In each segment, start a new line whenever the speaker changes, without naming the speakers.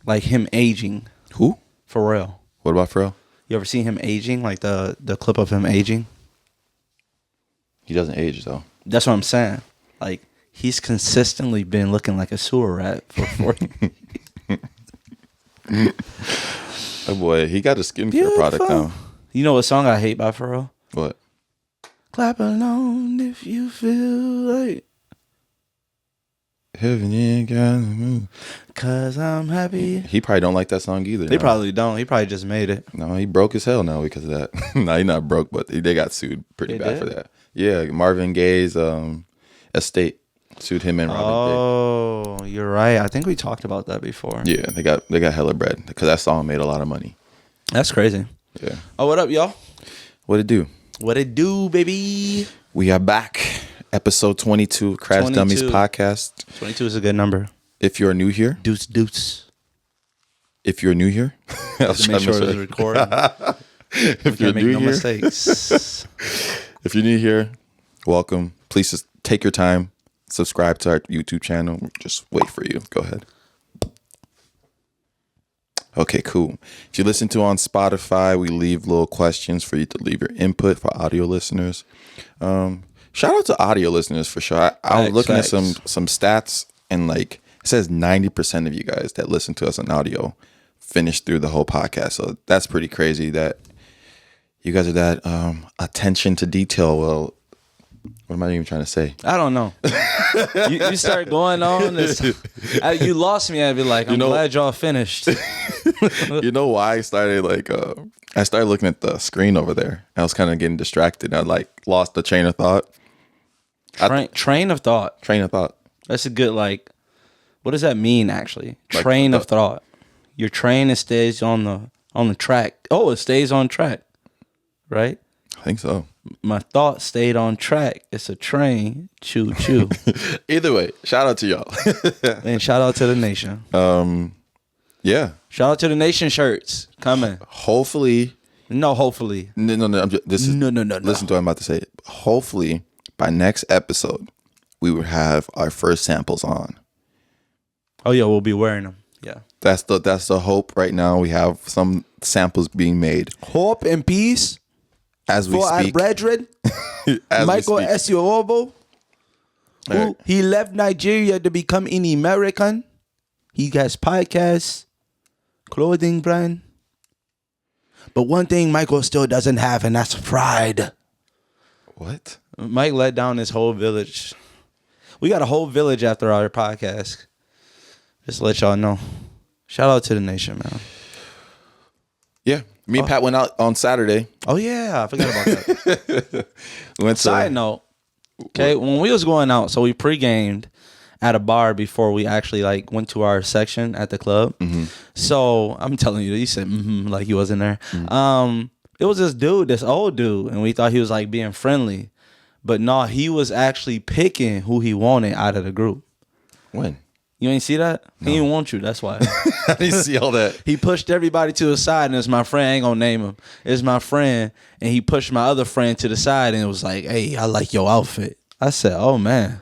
Like him aging.
Who?
Pharrell.
What about Pharrell?
You ever seen him aging? Like the clip of him aging?
He doesn't age though.
That's what I'm saying. Like he's consistently been looking like a sewer rat for 40.
Oh boy, he got a skincare product now.
You know what song I hate by Pharrell?
What?
Clap along if you feel like.
Heaven ain't gotta move.
Cause I'm happy.
He probably don't like that song either.
They probably don't. He probably just made it.
No, he broke as hell now because of that. No, he's not broke, but they got sued pretty bad for that. Yeah, Marvin Gaye's estate sued him and Robin
Oh, you're right. I think we talked about that before.
Yeah, they got hella bread because that song made a lot of money.
That's crazy.
Yeah.
Oh, what up, y'all?
What it do?
What it do, baby?
We are back. Episode 22, Crash
22.
Dummies podcast.
22 is a good number.
If you're new here.
Deuce.
If you're new here.
I was make sure it was recording.
If you're new here.
Mistakes.
If you're new here, welcome. Please just take your time. Subscribe to our YouTube channel. Just wait for you. Go ahead. Okay, cool. If you listen to on Spotify, we leave little questions for you to leave your input for audio listeners. Shout out to audio listeners for sure. I was looking at some stats and like it says 90% of you guys that listen to us on audio finish through the whole podcast. So that's pretty crazy that you guys are that attention to detail. Well, what am I even trying to say?
I don't know. you start going on this. You lost me. I'd be like, I'm glad y'all finished.
You know why I started I started looking at the screen over there. I was kind of getting distracted. I lost the train of thought.
Train of thought.
Train of thought.
That's a good what does that mean actually? Train of thought. Your train stays on the track. Oh, it stays on track. Right?
I think so.
My thought stayed on track. It's a train. Choo choo.
Either way, shout out to y'all.
And shout out to the nation.
Yeah.
Shout out to the nation shirts coming.
Hopefully.
No, hopefully.
No. No. Listen to what I'm about to say. Hopefully, by next episode, we will have our first samples on.
Oh yeah, we'll be wearing them. Yeah.
That's the hope right now. We have some samples being made.
Hope and peace.
As we
for
speak.
our brethren, Michael Esiobo, who he left Nigeria to become an American. He has podcasts, clothing brand. But one thing Michael still doesn't have, and that's pride.
What?
Mike let down his whole village. We got a whole village after our podcast. Just to let y'all know. Shout out to the nation, man.
Yeah. Me and Pat went out on Saturday.
Oh, yeah. I forgot about that. Side note. Okay, when we was going out, so we pre-gamed at a bar before we actually went to our section at the club. Mm-hmm. So I'm telling you, he said like he wasn't there. Mm-hmm. It was this old dude, and we thought he was being friendly. But no, he was actually picking who he wanted out of the group.
When?
You ain't see that?
No.
He didn't want you. That's why.
I didn't see all that.
He pushed everybody to the side, and it's my friend. I ain't gonna name him. It's my friend, and he pushed my other friend to the side, and it was like, "Hey, I like your outfit." I said, "Oh man."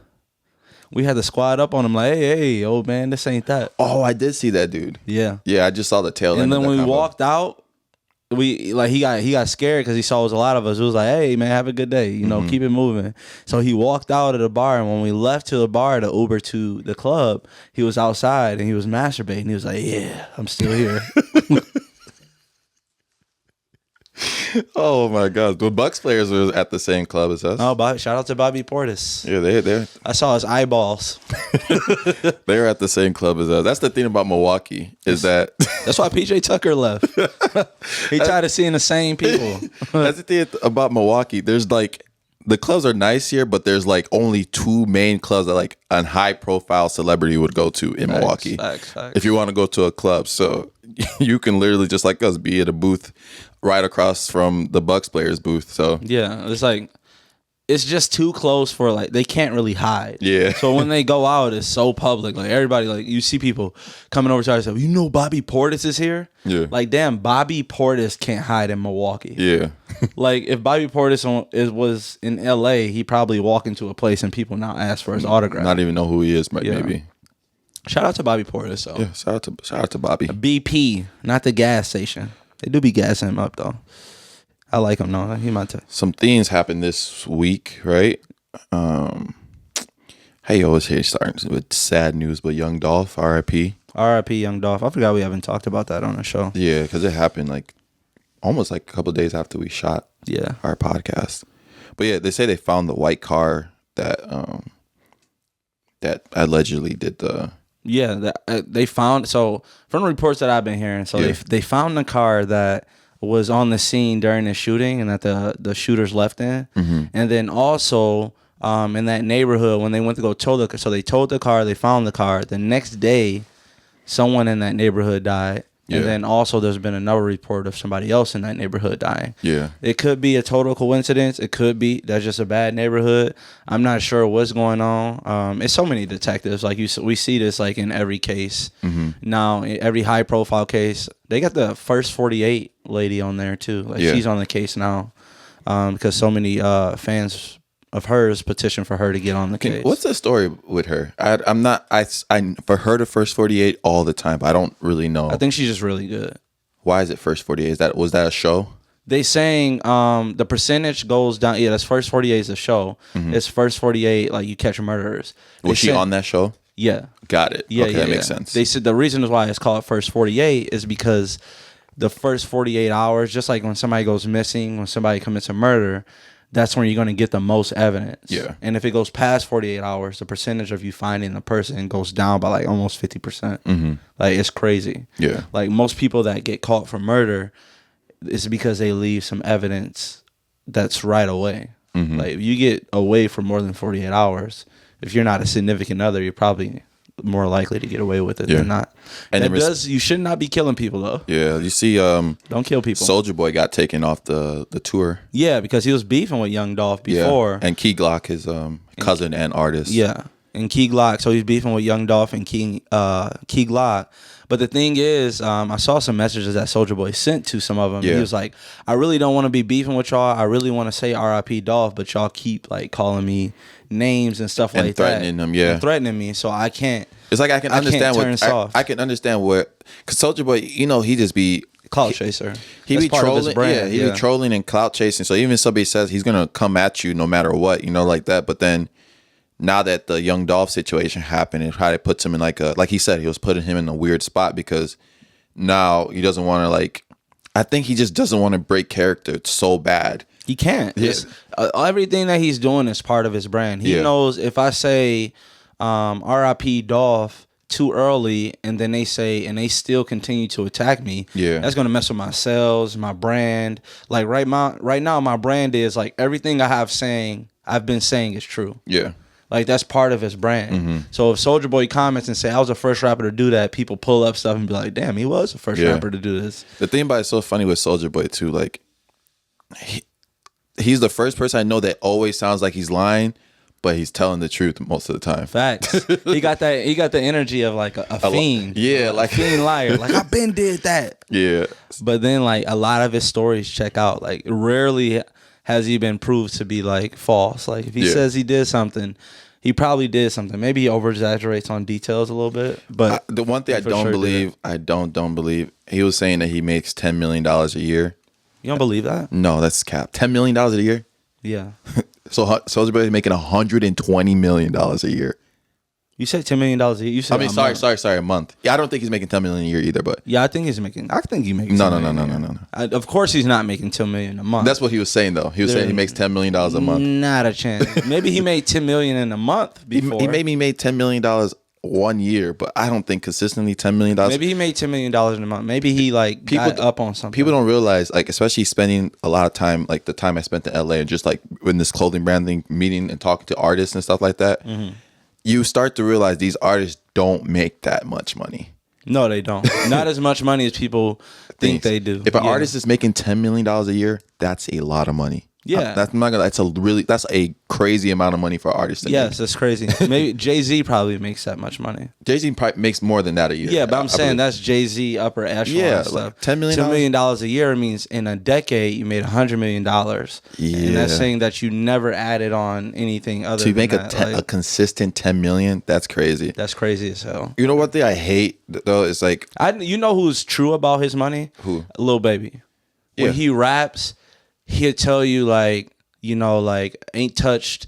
We had to squad up on him like, "Hey, old man, this ain't that."
Oh, I did see that dude.
Yeah.
Yeah, I just saw the tail end.
And then when we walked out, he got scared because he saw it was a lot of us. It was like, "Hey man, have a good day. Keep it moving." So he walked out of the bar, and when we left to the bar to Uber to the club, he was outside and he was masturbating. He was like, "Yeah, I'm still here."
Oh my God, the Bucks players were at the same club as us.
Oh, shout out to Bobby Portis.
Yeah, they.
I saw his eyeballs.
They were at the same club as us. That's the thing about Milwaukee is that
that's why PJ Tucker left. He tired of seeing the same people.
That's the thing about Milwaukee. There's the clubs are nice here, but there's only two main clubs that a high profile celebrity would go to in Milwaukee.
Facts.
If you want to go to a club, so you can literally just like us be at a booth right across from the Bucks players booth. So
yeah, it's just too close for they can't really hide.
Yeah.
So when they go out, it's so public. Everybody, you see people coming over to us. Bobby Portis is here.
Yeah.
Damn, Bobby Portis can't hide in Milwaukee.
Yeah.
If Bobby Portis was in LA, he probably walk into a place and people now ask for his autograph.
Not even know who he is, maybe.
Shout out to Bobby Portis, though.
Yeah, shout out to Bobby.
BP, not the gas station. They do be gassing him up, though. I like him, though. He might.
Some things happened this week, right? Hey, always here starting with sad news, but young Dolph, R.I.P.
R.I.P. young Dolph. I forgot we haven't talked about that on the show.
Yeah, because it happened like almost like a couple of days after we shot our podcast. But yeah, they say they found the white car that that allegedly did the...
Yeah, they found... So from the reports that I've been hearing, so they found the car that was on the scene during the shooting and that the shooters left in. Mm-hmm. And then also... in that neighborhood, when they went to go tow the car, so they towed the car, they found the car. The next day, someone in that neighborhood died. Yeah. And then also there's been another report of somebody else in that neighborhood dying. Yeah. It could be a total coincidence. It could be that's just a bad neighborhood. I'm not sure what's going on. It's so many detectives. Like we see this like in every case. Mm-hmm. Now, every high profile case, they got the first 48 lady on there too. Like she's on the case now because so many fans of hers petition for her to get on the case.
What's the story with her? I'm not. I for her the first 48 all the time. But I don't really know.
I think she's just really good.
Why is it first 48? Was that a show?
They saying the percentage goes down. Yeah, that's first 48 is a show. Mm-hmm. It's first 48 like you catch murderers.
Was she on that show?
Yeah.
Got it.
Yeah,
okay, that makes sense.
They said the reason why it's called first 48 is because the first 48 hours, just like when somebody goes missing, when somebody commits a murder, that's when you're going to get the most evidence. Yeah. And if it goes past 48 hours, the percentage of you finding the person goes down by like almost 50%. Mm-hmm. Like, it's crazy. Yeah. Like, most people that get caught for murder, it's because they leave some evidence that's right away. Mm-hmm. Like, if you get away for more than 48 hours, if you're not a significant other, you're probably more likely to get away with it than not. And you should not be killing people though.
Yeah, you see,
don't kill people.
Soulja Boy got taken off the tour.
Yeah, because he was beefing with Young Dolph before.
Yeah. And Key Glock, his cousin and artist.
Yeah, and Key Glock. So he's beefing with Young Dolph and Key Glock. But the thing is, I saw some messages that Soulja Boy sent to some of them. Yeah. He was like, I really don't want to be beefing with y'all. I really want to say R.I.P. Dolph, but y'all keep like calling me names and stuff like that.
And threatening them, yeah.
And threatening me, so I can't.
It's like I can understand I can understand what, because Soulja Boy, he just be
clout chaser.
He be trolling, be trolling and clout chasing. So even if somebody says he's gonna come at you no matter what, like that. But then now that the Young Dolph situation happened and how it puts him in like he said, he was putting him in a weird spot because now he doesn't want to I think he just doesn't want to break character. It's so bad.
He can't. Yeah. Everything that he's doing is part of his brand. He knows if I say R.I.P. Dolph too early and then they still continue to attack me, that's going to mess with my sales, my brand. Like right now, my brand is like everything I've been saying is true. Yeah. Like that's part of his brand. Mm-hmm. So if Soulja Boy comments and say I was the first rapper to do that, people pull up stuff and be like, damn, he was the first rapper to do this.
The thing about it's so funny with Soulja Boy too, like he's the first person I know that always sounds like he's lying, but he's telling the truth most of the time.
Facts. He got the energy of like a fiend.
Yeah, like
a fiend liar. Like I've been did that.
Yeah.
But then like a lot of his stories check out. Like rarely has he been proved to be like false. Like if he says he did something, he probably did something. Maybe he over exaggerates on details a little bit. But
the one thing I don't believe, he was saying that he makes $10 million a year.
You don't believe that?
No, that's cap. $10 million a year?
Yeah.
So Soulja Boy is making $120 million a year.
You said $10 million a year. You said
sorry, a month. Yeah, I don't think he's making $10 million a year either. But
yeah, I think he makes.
No.
Of course, he's not making $10 million a month.
That's what he was saying though. He was saying he makes $10 million a month.
Not a chance. Maybe he made $10 million in a month before.
He maybe made $10 million 1 year, but I don't think consistently $10 million.
Maybe he made $10 million in a month. Maybe he got up on something.
People don't realize, like, especially spending a lot of time, like the time I spent in LA and just like in this clothing branding meeting and talking to artists and stuff like that. Mm-hmm. You start to realize these artists don't make that much money.
No, they don't. Not as much money as people think they do.
If an artist is making $10 million a year, that's a lot of money.
Yeah,
that's a crazy amount of money for artists.
Yes, that's crazy. Maybe Jay-Z probably makes that much money.
Jay-Z probably makes more than that a year.
Yeah, but I'm saying that's Jay-Z upper echelon stuff.
Like $10 million.
$10 million a year means in a decade you made $100 million. Yeah, and that's saying that you never added on anything other.
To
than
make
that.
a consistent $10 million, that's crazy.
That's crazy as hell.
You know what thing I hate though? It's like
you know who's true about his money?
Who?
Lil Baby. When he raps, he'll tell you like, ain't touched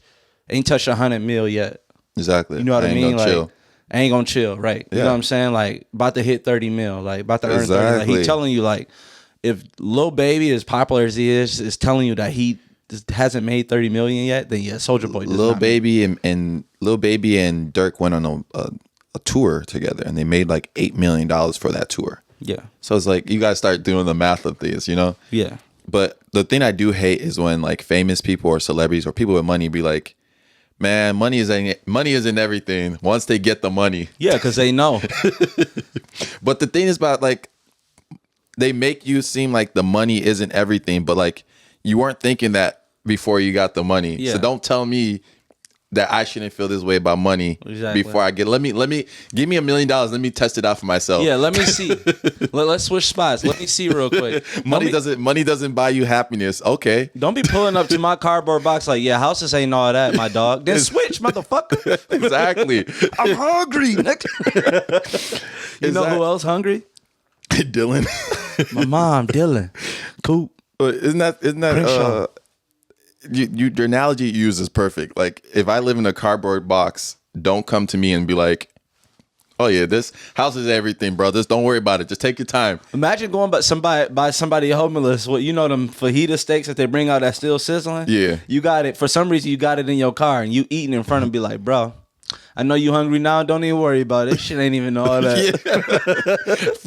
100 mil yet.
Exactly.
You know what I mean? Like,
chill.
I ain't gonna chill, right? You know what I'm saying? Like, about to hit 30 mil, like about to earn 30. Like, he telling you like, if Lil Baby, as popular as he is telling you that he hasn't made 30 million yet, then yeah, Soulja Boy.
Lil Baby and Lil Baby and Durk went on a tour together, and they made like $8 million for that tour. Yeah. So it's like you gotta start doing the math of these, you know?
Yeah.
But the thing I do hate is when like famous people or celebrities or people with money be like, man, money isn't everything once they get the money.
Yeah, because they know.
But the thing is about like, they make you seem like the money isn't everything, but like you weren't thinking that before you got the money. Yeah. So don't tell me that I shouldn't feel this way about money before I get. Let me give me $1 million. Let me test it out for myself.
Yeah, let me see. Let's switch spots. Let me see real quick.
Money doesn't buy you happiness. Okay.
Don't be pulling up to my cardboard box like, yeah, houses ain't all that, my dog. Then switch, motherfucker.
Exactly.
I'm hungry. You know who else hungry?
Dylan.
My mom, Dylan. Cool.
But isn't that your analogy you use is perfect. Like, if I live in a cardboard box, don't come to me and be like, oh yeah, this house is everything, bro. Just don't worry about it. Just take your time.
Imagine going by somebody homeless. What, you know them fajita steaks that they bring out that's still sizzling? Yeah. You got it. For some reason, you got it in your car and you eating in front of them, be like, bro, I know you hungry now. Don't even worry about it. This shit ain't even all that.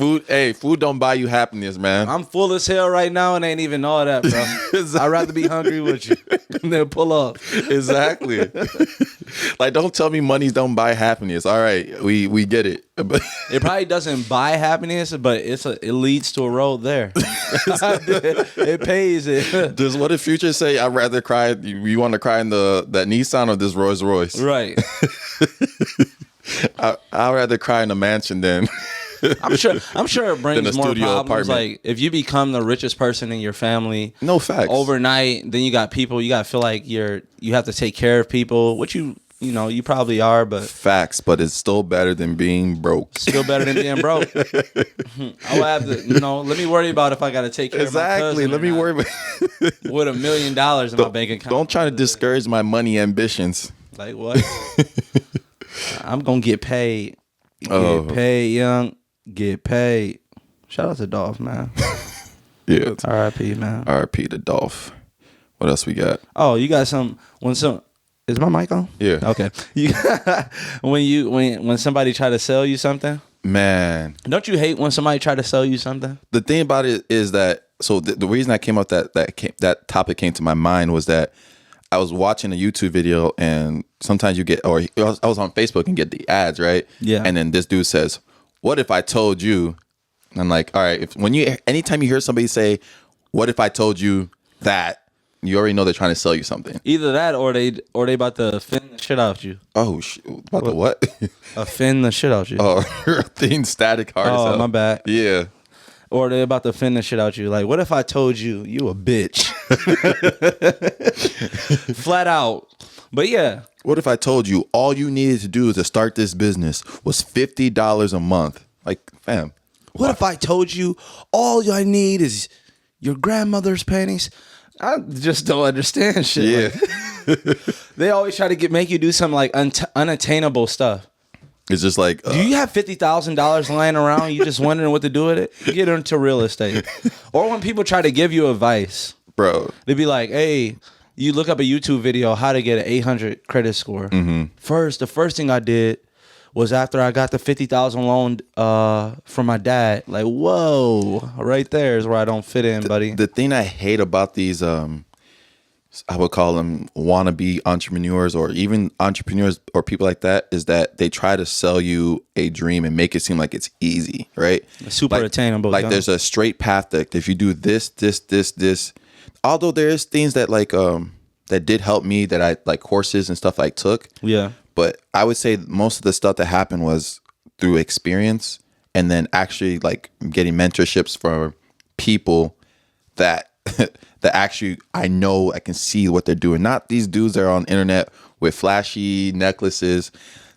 Food don't buy you happiness, man.
I'm full as hell right now and ain't even all that, bro. Exactly. I'd rather be hungry with you than pull up.
Exactly. Like, don't tell me money don't buy happiness. All right, we get it.
It probably doesn't buy happiness, but it leads to a road there. It pays it.
Does what if Future say, I'd rather cry? You want to cry in that Nissan or this Rolls Royce?
Right.
I'd rather cry in a mansion than.
I'm sure it brings more problems. Apartment. Like, if you become the richest person in your family,
no facts,
overnight, then you got people. You got to feel like you have to take care of people, which you probably are, but
facts. But it's still better than being broke.
Still better than being broke. I would have to, let me worry about if I got to take care of my cousin.
Let me worry about
with $1 million in my bank account.
Don't try to discourage my money ambitions.
Like what? I'm gonna get paid. Get paid, young. Get paid. Shout out to Dolph, man.
Yeah.
R.I.P. man.
R.I.P. to Dolph. What else we got?
Oh, you got is my mic on?
Yeah.
Okay. When somebody try to sell you something,
man,
don't you hate when somebody try to sell you something?
The thing about it is that the reason I came up that topic came to my mind was that I was watching a YouTube video, and sometimes I was on Facebook and get the ads, right? Yeah. And then this dude says, what if I told you? And I'm like, all right, anytime you hear somebody say, what if I told you that, you already know they're trying to sell you something.
Either that or they about to offend the shit out you.
Oh, about the what?
Offend the shit out you.
Oh, thing static hard as hell.
Oh, my bad.
Yeah.
Or they about to offend the shit out you. Like, what if I told you a bitch? Flat out. But yeah.
What if I told you all you needed to do to start this business was $50 a month? Like, fam.
What if I told you all I need is your grandmother's panties? I just don't understand shit.
Yeah.
Like, they always try to make you do some like unattainable stuff.
It's just like,
do you have $50,000 lying around? You just wondering what to do with it? You get into real estate. Or when people try to give you advice,
bro,
they be like, hey, you look up a YouTube video, how to get an 800 credit score. Mm-hmm. The first thing I did was after I got the $50,000 loan from my dad. Like, whoa, right there is where I don't fit in, buddy.
The thing I hate about these, I would call them wannabe entrepreneurs or even entrepreneurs or people like that, is that they try to sell you a dream and make it seem like it's easy, right?
Super attainable.
Like there's a straight path that if you do this, although there's things that like that did help me that I like courses and stuff I took.
Yeah.
But I would say most of the stuff that happened was through experience, and then actually like getting mentorships from people that that actually I know I can see what they're doing. Not these dudes that are on the internet with flashy necklaces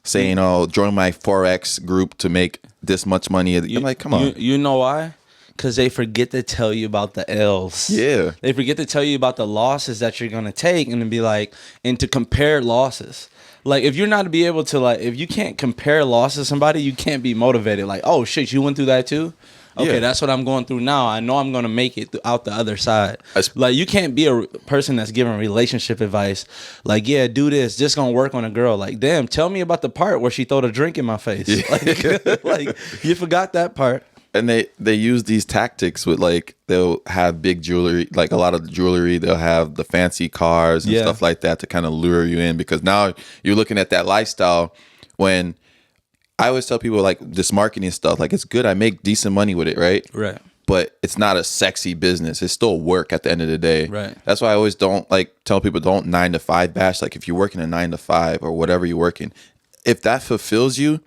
saying, "Oh, join my Forex group to make this much money." I'm like, come on.
You know why? Because they forget to tell you about the L's.
Yeah.
They forget to tell you about the losses that you're going to take and to be like, and to compare losses. Like, if you're not to be able to, like, if you can't compare losses to somebody, you can't be motivated. Like, oh, shit, you went through that too? Okay, that's what I'm going through now. I know I'm going to make it out the other side. Like, you can't be a person that's giving relationship advice. Like, yeah, do this. This going to work on a girl. Like, damn, tell me about the part where she throwed a drink in my face. Yeah. Like, you forgot that part.
And they use these tactics with, like, they'll have big jewelry, like a lot of jewelry. They'll have the fancy cars and stuff like that to kind of lure you in, because now you're looking at that lifestyle. When I always tell people, like, this marketing stuff, like, it's good. I make decent money with it, right?
Right.
But it's not a sexy business. It's still work at the end of the day.
Right.
That's why I always don't like tell people, don't 9 to 5 bash. Like, if you're working a 9 to 5 or whatever you're working, if that fulfills you,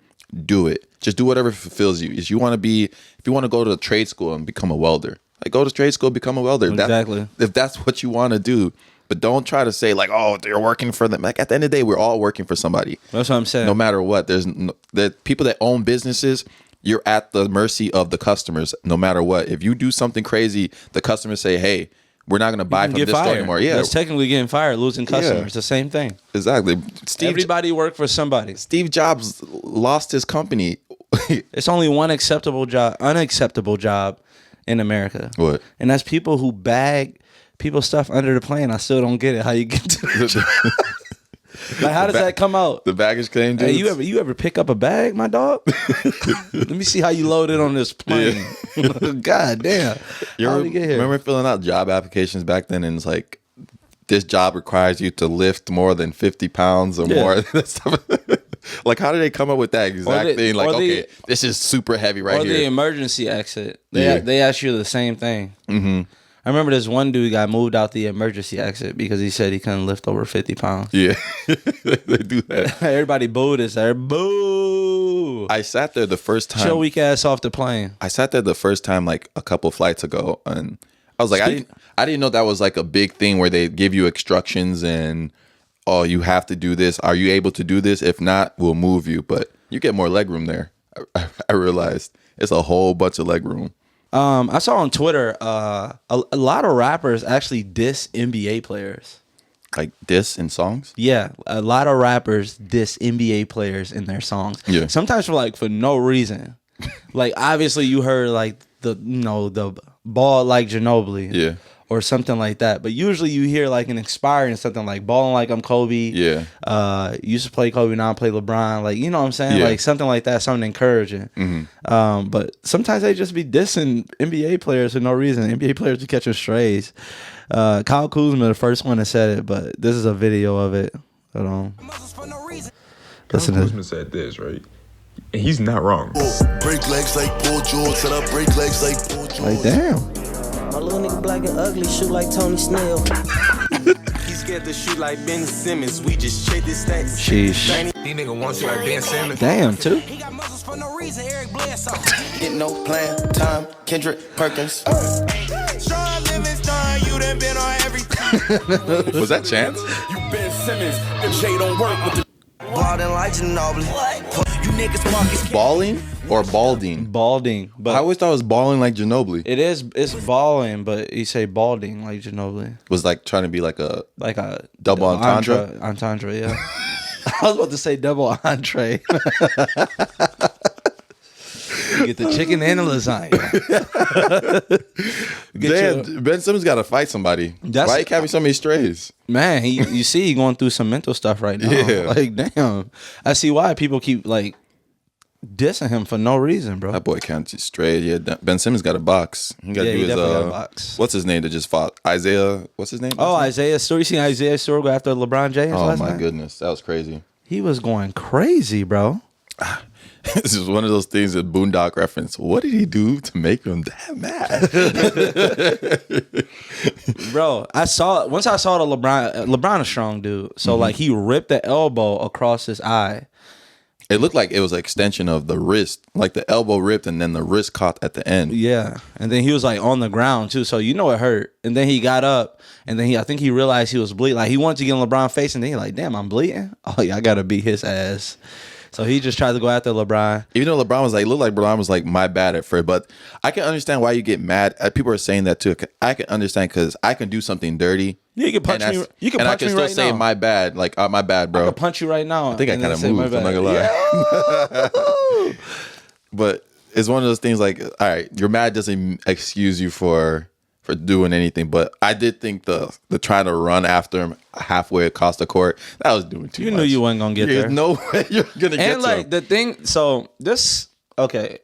do it. Just do whatever fulfills you. If you want to go to trade school and become a welder, like, go to trade school, become a welder.
Exactly.
If that's what you want to do. But don't try to say, like, oh, they're working for them. Like, at the end of the day, we're all working for somebody.
That's what I'm saying.
No matter what. The people that own businesses, you're at the mercy of the customers no matter what. If you do something crazy, the customers say, hey, we're not going to buy from this store anymore. Yeah,
that's technically getting fired, losing customers. It's the same thing.
Exactly.
Everybody worked for somebody.
Steve Jobs lost his company.
It's only one unacceptable job in America.
What?
And that's people who bag people's stuff under the plane. I still don't get it. How you get to the job. Like, how does that come out?
The baggage claim, dude.
Hey, you ever pick up a bag, my dog? Let me see how you load it on this plane. Yeah. God damn. How did you get here?
Remember filling out job applications back then, and it's like, this job requires you to lift more than 50 pounds or more. Like, how did they come up with that exact thing? Like, okay, this is super heavy right here.
Or the emergency exit. They ask you the same thing. Mm-hmm. I remember this one dude got moved out the emergency exit because he said he couldn't lift over 50 pounds.
Yeah, they do that.
Everybody booed us there. Boo!
I sat there the first time.
Show weak ass off the plane.
I sat there the first time, like, a couple flights ago, and I was like, I didn't know that was like a big thing where they give you instructions and, oh, you have to do this. Are you able to do this? If not, we'll move you. But you get more leg room there. I realized it's a whole bunch of leg room.
I saw on Twitter a lot of rappers actually diss NBA players.
Like diss in songs?
Yeah, a lot of rappers diss NBA players in their songs.
Yeah.
Sometimes for no reason. Like, obviously you heard like the ball like Ginobili.
Yeah.
Or something like that. But usually you hear like an inspiring something like balling like I'm Kobe.
Yeah.
Used to play Kobe, now I play LeBron. Like, you know what I'm saying?
Yeah.
Like something like that, something encouraging. Mm-hmm. But sometimes they just be dissing NBA players for no reason. NBA players be catching strays. Kyle Kuzma, the first one that said it, but this is a video of it. Hold on.
Listen to Kuzma said this, right? And he's not wrong.
Break legs like Paul George, set up break legs like Paul George.
Like, damn.
My little nigga black and ugly, shoot like Tony Snell.
He's scared to shoot like Ben Simmons. We just check this stats.
Sheesh.
These niggas want you like Ben Simmons.
Damn, too.
He got muscles for no reason. Eric Bledsoe.
Get no plan, time, Kendrick Perkins.
Strong living star, you done been on everything.
Was that Chance?
You Ben Simmons, the J don't work with the
Balding like Ginobili.
You niggas pockets.
Balling or balding?
Balding. But
I always thought it was balling like Ginobili.
it's balling, but you say balding like Ginobili.
Was like trying to be like a double
the
entendre?
Entendre, yeah. I was about to say double entree. You get the chicken and the lasagna.
Damn, Ben Simmons got to fight somebody. Why he having so many strays?
Man, you see he going through some mental stuff right now.
Yeah.
Like, damn. I see why people keep, like, dissing him for no reason, bro.
That boy can't just stray. Yeah, Ben Simmons got a box. He got to do his,
got a box.
What's his name that just fought? Isaiah, what's his name?
Oh, Isaiah Stewart. You seen Isaiah Stewart go after LeBron James
Oh,
last
my
night?
goodness. That was crazy.
He was going crazy, bro.
This is one of those things that Boondock reference. What did he do to make him that mad?
Bro, once I saw the LeBron a strong dude. So like he ripped the elbow across his eye.
It looked like it was an extension of the wrist. Like the elbow ripped and then the wrist caught at the end.
Yeah. And then he was like on the ground too. So you know it hurt. And then he got up and then I think he realized he was bleeding. Like he wanted to get in LeBron's face and then he like, damn, I'm bleeding. Oh yeah, I gotta beat his ass. So he just tried to go after LeBron.
Even though LeBron was like, looked like LeBron was like, my bad at first. But I can understand why you get mad. People are saying that too. I can understand because I can do something dirty.
Yeah, you can punch me. You can punch me right now.
And I can still say my bad. Like, my bad, bro.
I can punch you right now.
I think I kind of moved. I'm not going to lie.
Yeah.
But it's one of those things like, all right, your mad doesn't excuse you for doing anything. But I did think the trying to run after him halfway across the court, that was doing too much.
You knew you weren't going to get there.
There's no way you're going to get
And like the thing, so this, okay,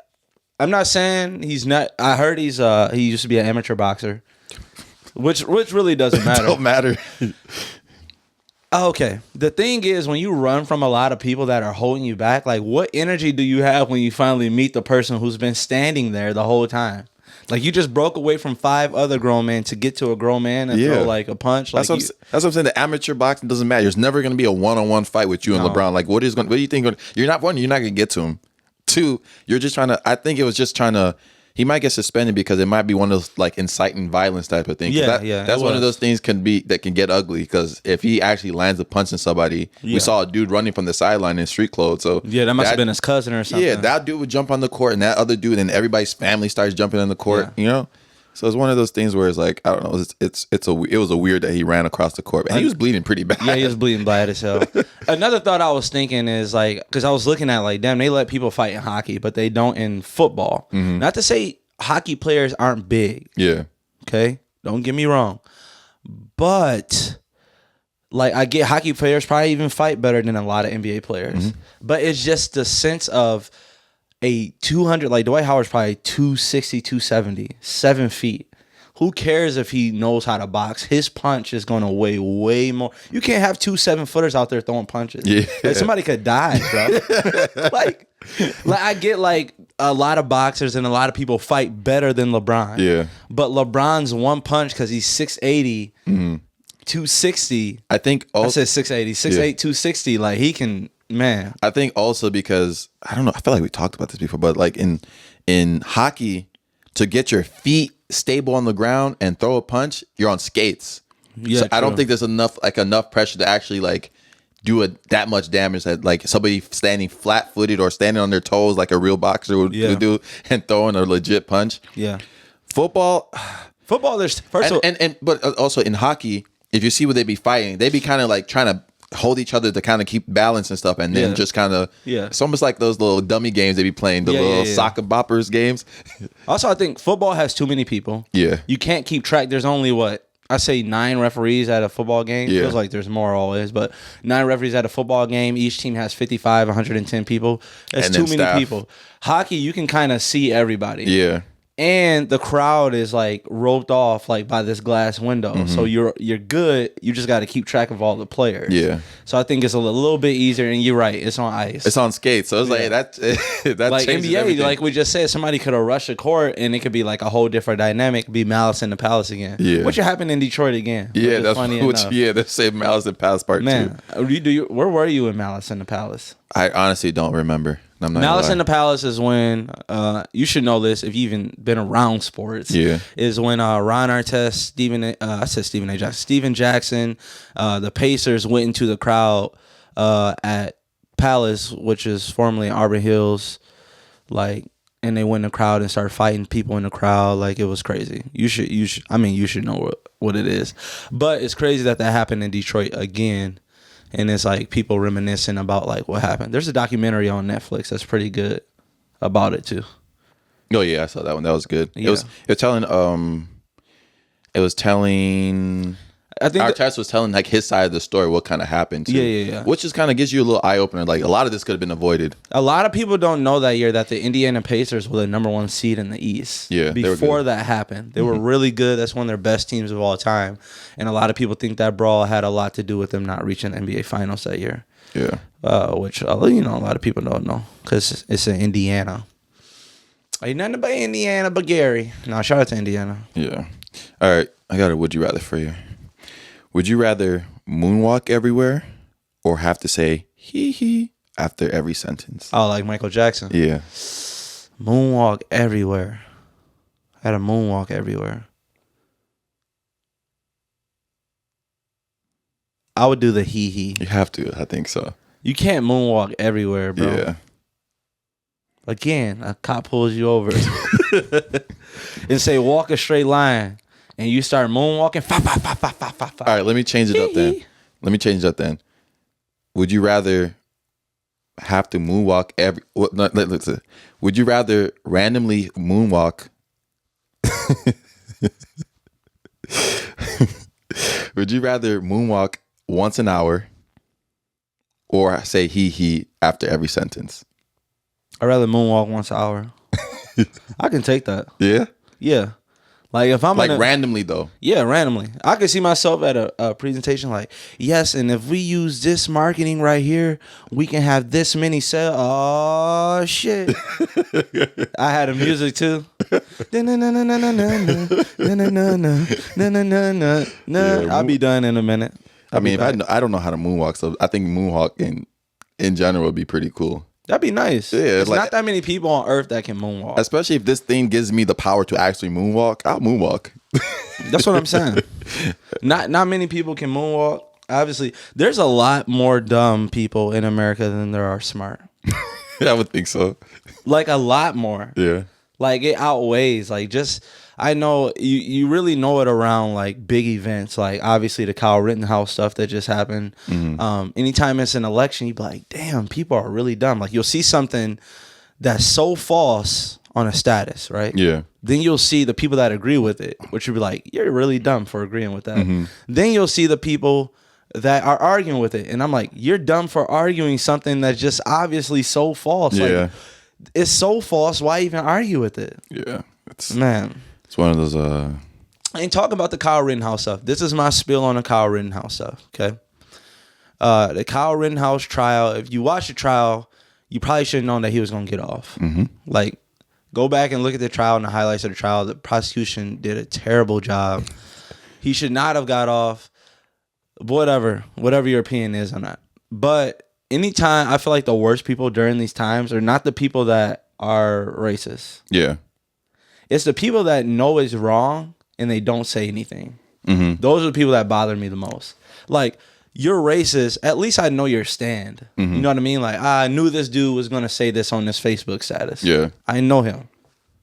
I'm not saying he's not, I heard he used to be an amateur boxer, which really doesn't matter.
Don't matter.
Okay. The thing is, when you run from a lot of people that are holding you back, like what energy do you have when you finally meet the person who's been standing there the whole time? Like you just broke away from 5 other grown men to get to a grown man and throw like a punch. Like
that's what I'm saying. The amateur boxing doesn't matter. There's never going to be a one-on-one fight with you and LeBron. Like what do you think? You're not going to get to him. 2, you're just trying to. I think it was just trying to. He might get suspended because it might be one of those like inciting violence type of thing. That's one of those things that can get ugly because if he actually lands a punch in somebody, we saw a dude running from the sideline in street clothes. So
yeah, that must have been his cousin or something.
Yeah, that dude would jump on the court and that other dude and everybody's family starts jumping on the court. You know, so it's one of those things where it's like I don't know. It was a weird that he ran across the court and he was bleeding pretty bad.
Yeah, he was bleeding bad as hell. Another thought I was thinking is like because I was looking at like damn, they let people fight in hockey, but they don't in football. Not to say hockey players aren't big.
Yeah.
Okay? Don't get me wrong. But like I get hockey players probably even fight better than a lot of NBA players. But it's just the sense of a 200 like Dwight Howard's probably 260, 270, 7 feet. Who cares if he knows how to box? His punch is going to weigh way more. You can't have 2 7-footers out there throwing punches. Yeah. Like somebody could die, bro. like I get like a lot of boxers and a lot of people fight better than LeBron.
Yeah.
But LeBron's one punch because he's 6'80", 260.
I think also
I said 6'80", 6'8", 260. Like he can, man.
I think also because I don't know. I feel like we talked about this before, but like in hockey, to get your feet stable on the ground and throw a punch, you're on skates. Yeah, so I don't think there's enough pressure to actually like do that much damage that like somebody standing flat-footed or standing on their toes like a real boxer would do and throwing a legit punch.
Yeah.
Football,
there's first of all,
but also in hockey, if you see what they be fighting, they be kind of like trying to hold each other to kind of keep balance and stuff, and then just kind of it's almost like those little dummy games they be playing, the little soccer boppers games.
Also, I think football has too many people.
Yeah,
you can't keep track. There's only I say 9 referees at a football game.
Yeah.
Feels like there's more always, but 9 referees at a football game. Each team has 55, 110 people. That's too many people. Hockey, you can kind of see everybody.
Yeah.
And the crowd is like roped off like by this glass window, so you're good. You just got to keep track of all the players.
Yeah.
So I think it's a little bit easier. And you're right, it's on ice.
It's on skates. So it's like that
like NBA,
everything.
like we just said, somebody could have rushed the court, and it could be like a whole different dynamic. Be Malice in the Palace again.
Yeah.
Which happened in Detroit again.
Yeah, that's funny enough. Yeah, they're saying Malice in the Palace Part 2.
Man, where were you in Malice in the Palace?
I honestly don't remember.
Malice in the Palace is when you should know this if you've even been around sports.
Yeah,
is when Ron Artest, Steven Jackson, the Pacers went into the crowd at Palace, which is formerly Auburn Hills, like, and they went in the crowd and started fighting people in the crowd. Like it was crazy. You should know what it is, but it's crazy that happened in Detroit again. And it's like people reminiscing about like what happened. There's a documentary on Netflix that's pretty good about it too.
Oh yeah, I saw that one. That was good.
Yeah.
It was telling. I think Artest was telling like his side of the story, what kind of happened. Too,
yeah.
Which just kind of gives you a little eye opener. Like a lot of this could have been avoided.
A lot of people don't know that year that the Indiana Pacers were the number 1 seed in the East.
Yeah,
before that happened, they were really good. That's one of their best teams of all time. And a lot of people think that brawl had a lot to do with them not reaching the NBA Finals that year.
Yeah.
Which a lot of people don't know because it's in Indiana. Ain't nothing but Indiana but Gary. No, shout out to Indiana.
Yeah. All right. I got a would you rather for you. Would you rather moonwalk everywhere or have to say hee hee after every sentence?
Oh, like Michael Jackson.
Yeah.
Moonwalk everywhere. I had a moonwalk everywhere. I would do the hee hee.
You have to. I think so.
You can't moonwalk everywhere, bro.
Yeah.
Again, a cop pulls you over and say walk a straight line, and you start moonwalking. Fa, fa, fa, fa, fa, fa, fa.
All right, let me change it up then. Would you rather have to moonwalk listen. Would you rather randomly moonwalk? Would you rather moonwalk once an hour or say hee hee after every sentence?
I'd rather moonwalk once an hour. I can take that.
Yeah?
Yeah. Like if I'm
randomly though.
Yeah, randomly. I could see myself at a presentation like, yes, and if we use this marketing right here, we can have this many sales. Oh shit. I had a music too. I'll be done in a minute.
I mean, I don't know how to moonwalk, so I think moonwalk in general would be pretty cool.
That'd be nice.
Yeah,
there's not that many people on earth that can moonwalk.
Especially if this thing gives me the power to actually moonwalk, I'll moonwalk.
That's what I'm saying. Not many people can moonwalk. Obviously, there's a lot more dumb people in America than there are smart.
I would think so.
Like a lot more.
Yeah. Like
it outweighs. Like just I know you really know it around like big events, like obviously the Kyle Rittenhouse stuff that just happened. Mm-hmm. Anytime it's an election, you be like, damn, people are really dumb. Like you'll see something that's so false on a status, right?
Yeah.
Then you'll see the people that agree with it, which would be like, you're really dumb for agreeing with that. Mm-hmm. Then you'll see the people that are arguing with it, and I'm like, you're dumb for arguing something that's just obviously so false.
Yeah.
Like, it's so false. Why even argue with it?
Yeah.
It's
one of those.
I ain't talking about the Kyle Rittenhouse stuff. This is my spill on the Kyle Rittenhouse stuff. Okay. The Kyle Rittenhouse trial. If you watch the trial, you probably should have known that he was gonna get off. Mm-hmm. Like, go back and look at the trial and the highlights of the trial. The prosecution did a terrible job. He should not have got off. Whatever your opinion is on that. But anytime, I feel like the worst people during these times are not the people that are racist.
Yeah.
It's the people that know it's wrong and they don't say anything. Mm-hmm. Those are the people that bother me the most. Like, you're racist, at least I know your stand. Mm-hmm. You know what I mean? Like, I knew this dude was going to say this on this Facebook status.
Yeah.
I know him.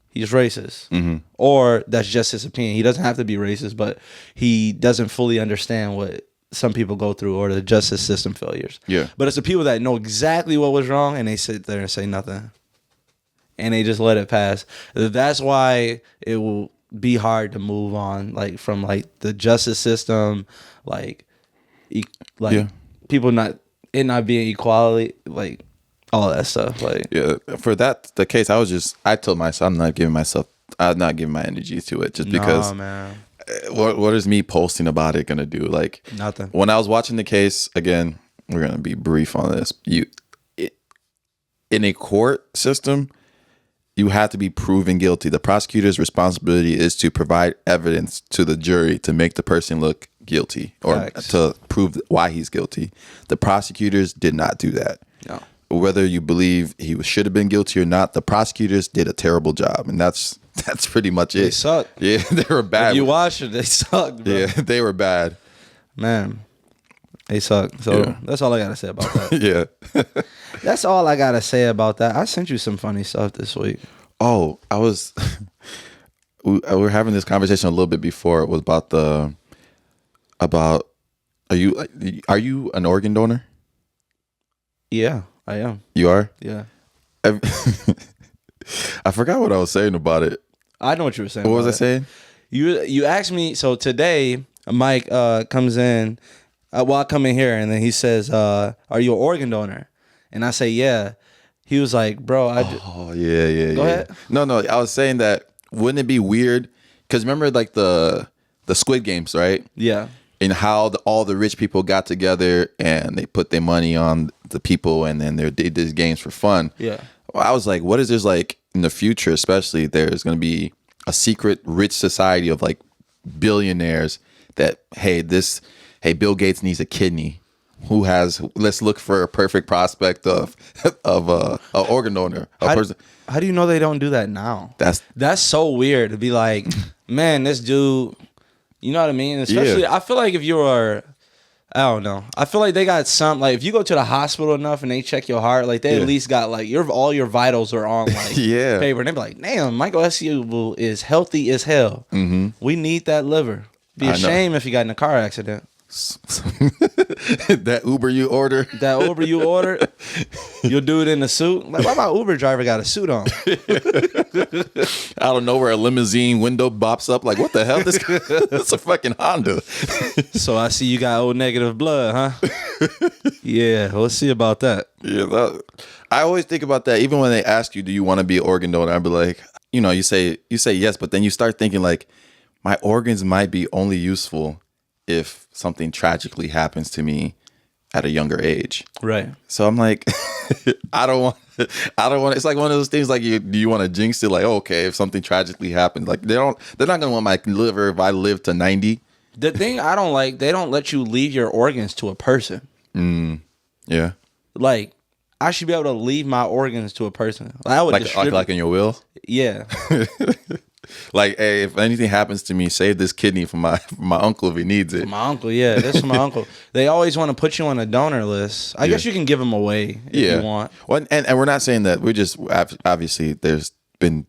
He's racist. Mm-hmm. Or that's just his opinion. He doesn't have to be racist, but he doesn't fully understand what some people go through or the justice system failures.
Yeah.
But it's the people that know exactly what was wrong and they sit there and say nothing. And they just let it pass. That's why it will be hard to move on, like from like the justice system, people not being equality, like all that stuff. Like
for that the case, I told myself I'm not giving my energy to it just because.
Man.
What is me posting about it gonna do? Like
nothing.
When I was watching the case again, we're gonna be brief on this. In a court system, you have to be proven guilty. The prosecutor's responsibility is to provide evidence to the jury to make the person look guilty or
Facts.
To prove why he's guilty. The prosecutors did not do that.
No.
Whether you believe he should have been guilty or not, the prosecutors did a terrible job, and that's pretty much it.
They suck.
Yeah, they were bad.
If you watch it, they suck, bro.
Yeah, they were bad.
Man, they suck. So that's all I gotta say about
Yeah.
that. That's all I gotta say about that. I sent you some funny stuff this week.
Oh, we were having this conversation a little bit before. It was about are you an organ donor?
Yeah, I am.
You are?
Yeah.
I forgot what I was saying about it.
I know what you were saying.
What was I saying?
You asked me. So today, Mike comes in. I come in here and then he says, "Are you an organ donor?" And I say, "Yeah." He was like, "Bro,
yeah."
Go ahead.
No. I was saying that wouldn't it be weird? Because remember, like the Squid Games, right?
Yeah.
and how all the rich people got together and they put their money on the people, and then they did these games for fun.
Yeah.
Well, I was like, what is this like in the future? Especially there's going to be a secret rich society of like billionaires that hey Bill Gates needs a kidney. Let's look for a perfect prospect of a organ donor.
How do you know they don't do that now? That's so weird to be like, man, this dude, you know what I mean? Especially, I feel like if you are, I don't know. I feel like they got some, like if you go to the hospital enough and they check your heart, like they at least got like all your vitals are on like paper. And they be like, damn, Michael Esquivel is healthy as hell. Mm-hmm. We need that liver. Be a shame if you got in a car accident.
That Uber you ordered,
you'll do it in a suit. Like, why my Uber driver got a suit on?
Out of nowhere, a limousine window bops up. Like, what the hell? It's a fucking Honda.
So I see you got O negative blood, huh? Yeah, let's see about that.
Yeah, I always think about that. Even when they ask you, do you want to be an organ donor? I'd be like, you say yes, but then you start thinking like, my organs might be only useful if something tragically happens to me at a younger age.
Right.
So I'm like, I don't want, it's like one of those things like, do you want to jinx it? Like, okay, if something tragically happens, like they're not going to want my liver if I live to 90.
The thing I don't like, they don't let you leave your organs to a person.
Yeah.
Like, I should be able to leave my organs to a person. I would
like in your will?
Yeah.
Like, hey, if anything happens to me, save this kidney for my uncle if he needs it.
My uncle, yeah, that's for my uncle. They always want to put you on a donor list. I guess you can give them away if you want.
Well, and we're not saying that. We're just obviously there's been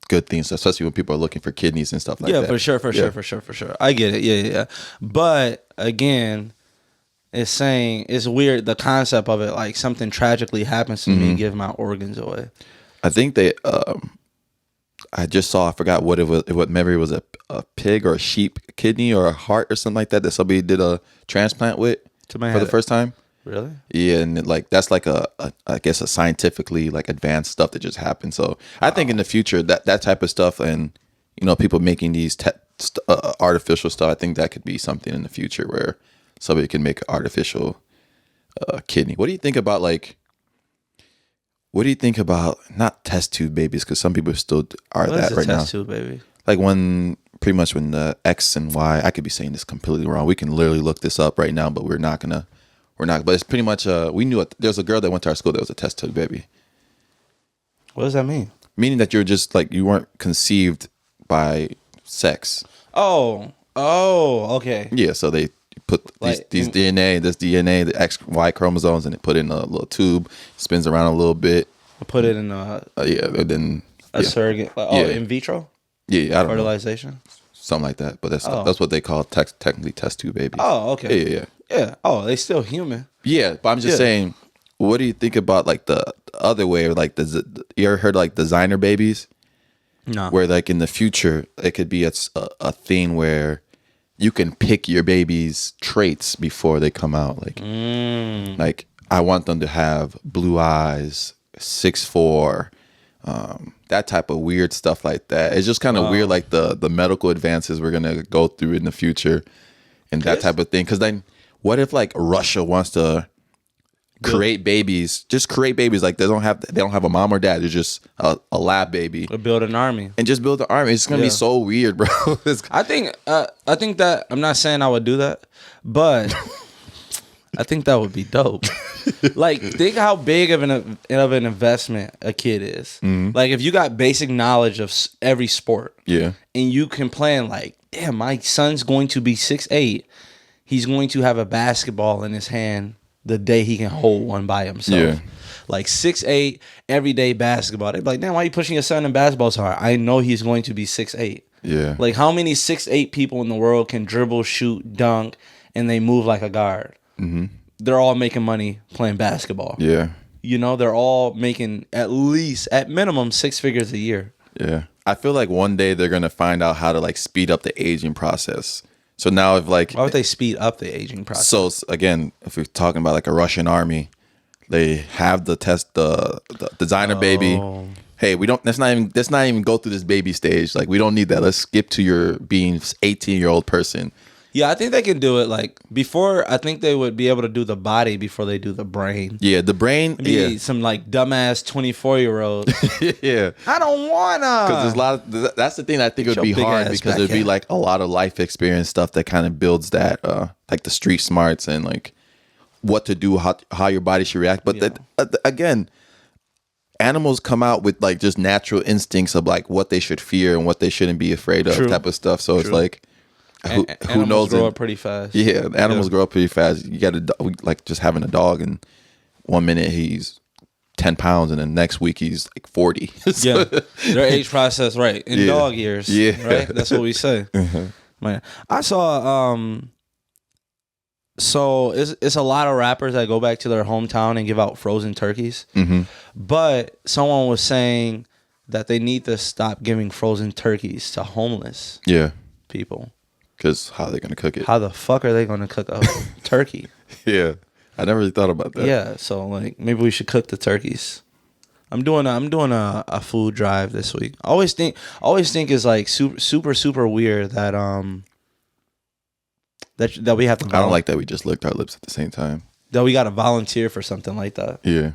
good things, especially when people are looking for kidneys and stuff like that.
Yeah, for sure. I get it. Yeah. But again, it's saying it's weird the concept of it. Like something tragically happens to me, give my organs away.
I think they. I just saw. I forgot what it was. What maybe it was a pig or a sheep kidney or a heart or something like that somebody did a transplant with for the first time.
Really?
Yeah, and that's like I guess a scientifically like advanced stuff that just happened. So I think in the future that type of stuff and people making these artificial stuff, I think that could be something in the future where somebody can make an artificial kidney. What do you think about not test tube babies? Because some people still are that right now. Test tube baby? Like when the X and Y. I could be saying this completely wrong. We can literally look this up right now, but we're not. But it's pretty much. We knew it. There was a girl that went to our school that was a test tube baby.
What does that mean?
Meaning that you're just like you weren't conceived by sex.
Oh, okay.
Yeah, so they put these DNA, the X, Y chromosomes, and they put it in a little tube, spins around a little bit.
Put it in a surrogate, in vitro.
Yeah, I don't
fertilization,
know. Something like that. But that's what they call technically test tube babies.
Oh, okay.
Yeah.
Oh, they still human.
Yeah, but I'm just saying. What do you think about like the other way, like you ever heard like designer babies?
No.
Where like in the future it could be a thing where you can pick your baby's traits before they come out. Like I want them to have blue eyes, 6'4", that type of weird stuff like that. It's just kind of weird, like the medical advances we're gonna go through in the future, and that type of thing. Because then, what if like Russia wants to create babies like they don't have a mom or dad, they're just a lab baby,
or build an army
and just build an army? It's gonna be so weird, bro.
I think that I'm not saying I would do that, but I think that would be dope. Like, think how big of an investment a kid is. Like, if you got basic knowledge of every sport, and you can plan like, damn, my son's going to be 6'8", he's going to have a basketball in his hand the day he can hold one by himself. Yeah. Like 6'8", everyday basketball. They'd be like, damn, why are you pushing your son in basketball so hard? I know he's going to be 6'8".
Yeah.
Like, how many 6'8" people in the world can dribble, shoot, dunk, and they move like a guard? They're all making money playing basketball.
Yeah.
They're all making at minimum 6 figures a year.
Yeah. I feel like one day they're going to find out how to like speed up the aging process. So now if like...
Why would they speed up the aging process?
So again, if we're talking about like a Russian army, they have the designer baby. Hey, let's not even go through this baby stage. Like, we don't need that. Let's skip to your being 18-year-old person.
Yeah, I think they can do it. Like before, I think they would be able to do the body before they do the brain.
Yeah, the brain.
Maybe some like dumbass 24-year-olds.
Yeah,
I don't wanna.
because there's a lot. That's the thing I think it would be hard because it'd be like a lot of life experience stuff that kind of builds that, like the street smarts and like what to do, how your body should react. But that again. Animals come out with like just natural instincts of like what they should fear and what they shouldn't be afraid of, type of stuff. So it's like, who knows?
Grow up pretty fast.
Yeah, animals grow up pretty fast. You got like just having a dog, and 1 minute he's 10 pounds, and then next week he's like 40.
Yeah, their age process, right? In dog years, right? That's what we say. Man, I saw. So it's a lot of rappers that go back to their hometown and give out frozen turkeys. But someone was saying that they need to stop giving frozen turkeys to homeless people.
Because how are they going to cook it?
How the fuck are they going to cook a turkey?
Yeah. I never really thought about that.
Yeah. So like maybe we should cook the turkeys. I'm doing a food drive this week. I always think it's like super weird that that we have to.
I don't like that we just licked our lips at the same time.
That we got to volunteer for something like that.
Yeah.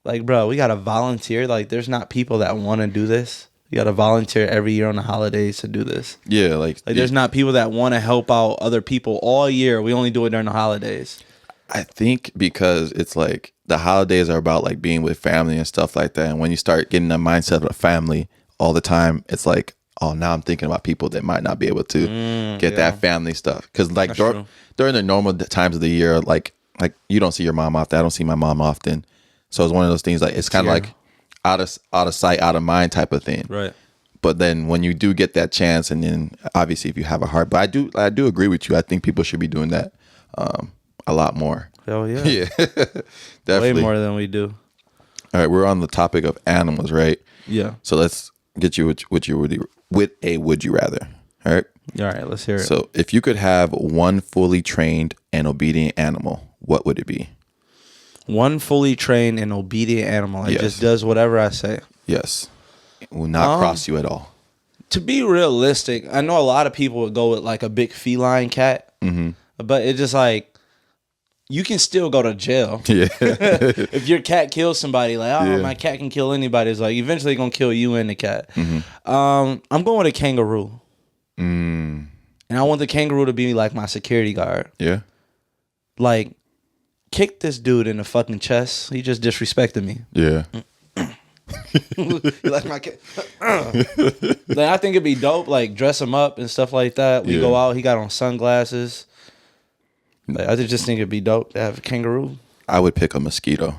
Like, bro, we got to volunteer. Like, there's not people that want to do this. You got to volunteer every year on the holidays to do this.
Yeah, like
there's not people that want to help out other people all year. We only do it during the holidays.
I think because it's like the holidays are about like being with family and stuff like that. And when you start getting the mindset of a family all the time, it's like, oh, now I'm thinking about people that might not be able to get that family stuff. Because like during the normal times of the year, like you don't see your mom often. I don't see my mom often. So it's one of those things like it's kind of like out of sight, out of mind type of thing.
Right.
But then when you do get that chance, and then obviously if you have a heart, but I do agree with you. I think people should be doing that a lot more.
Hell yeah.
Yeah. Definitely.
Way more than we do.
All right, we're on the topic of animals, right?
Yeah.
So let's get you with a would you rather. All right.
All right, let's hear it.
So if you could have one fully trained and obedient animal, what would it be?
One fully trained and obedient animal. It just does whatever I say.
Yes. It will not cross you at all.
To be realistic, I know a lot of people would go with like a big feline cat. But it's just like, you can still go to jail. Yeah. If your cat kills somebody, like, my cat can kill anybody. It's like, eventually going to kill you and the cat. I'm going with a kangaroo. And I want the kangaroo to be like my security guard.
Yeah.
Like, kick this dude in the fucking chest. He just disrespected me.
Yeah.
You like my cat? Like, I think it'd be dope. Like, dress him up and stuff like that. We go out. He got on sunglasses. Like, I just think it'd be dope to have a kangaroo.
I would pick a mosquito.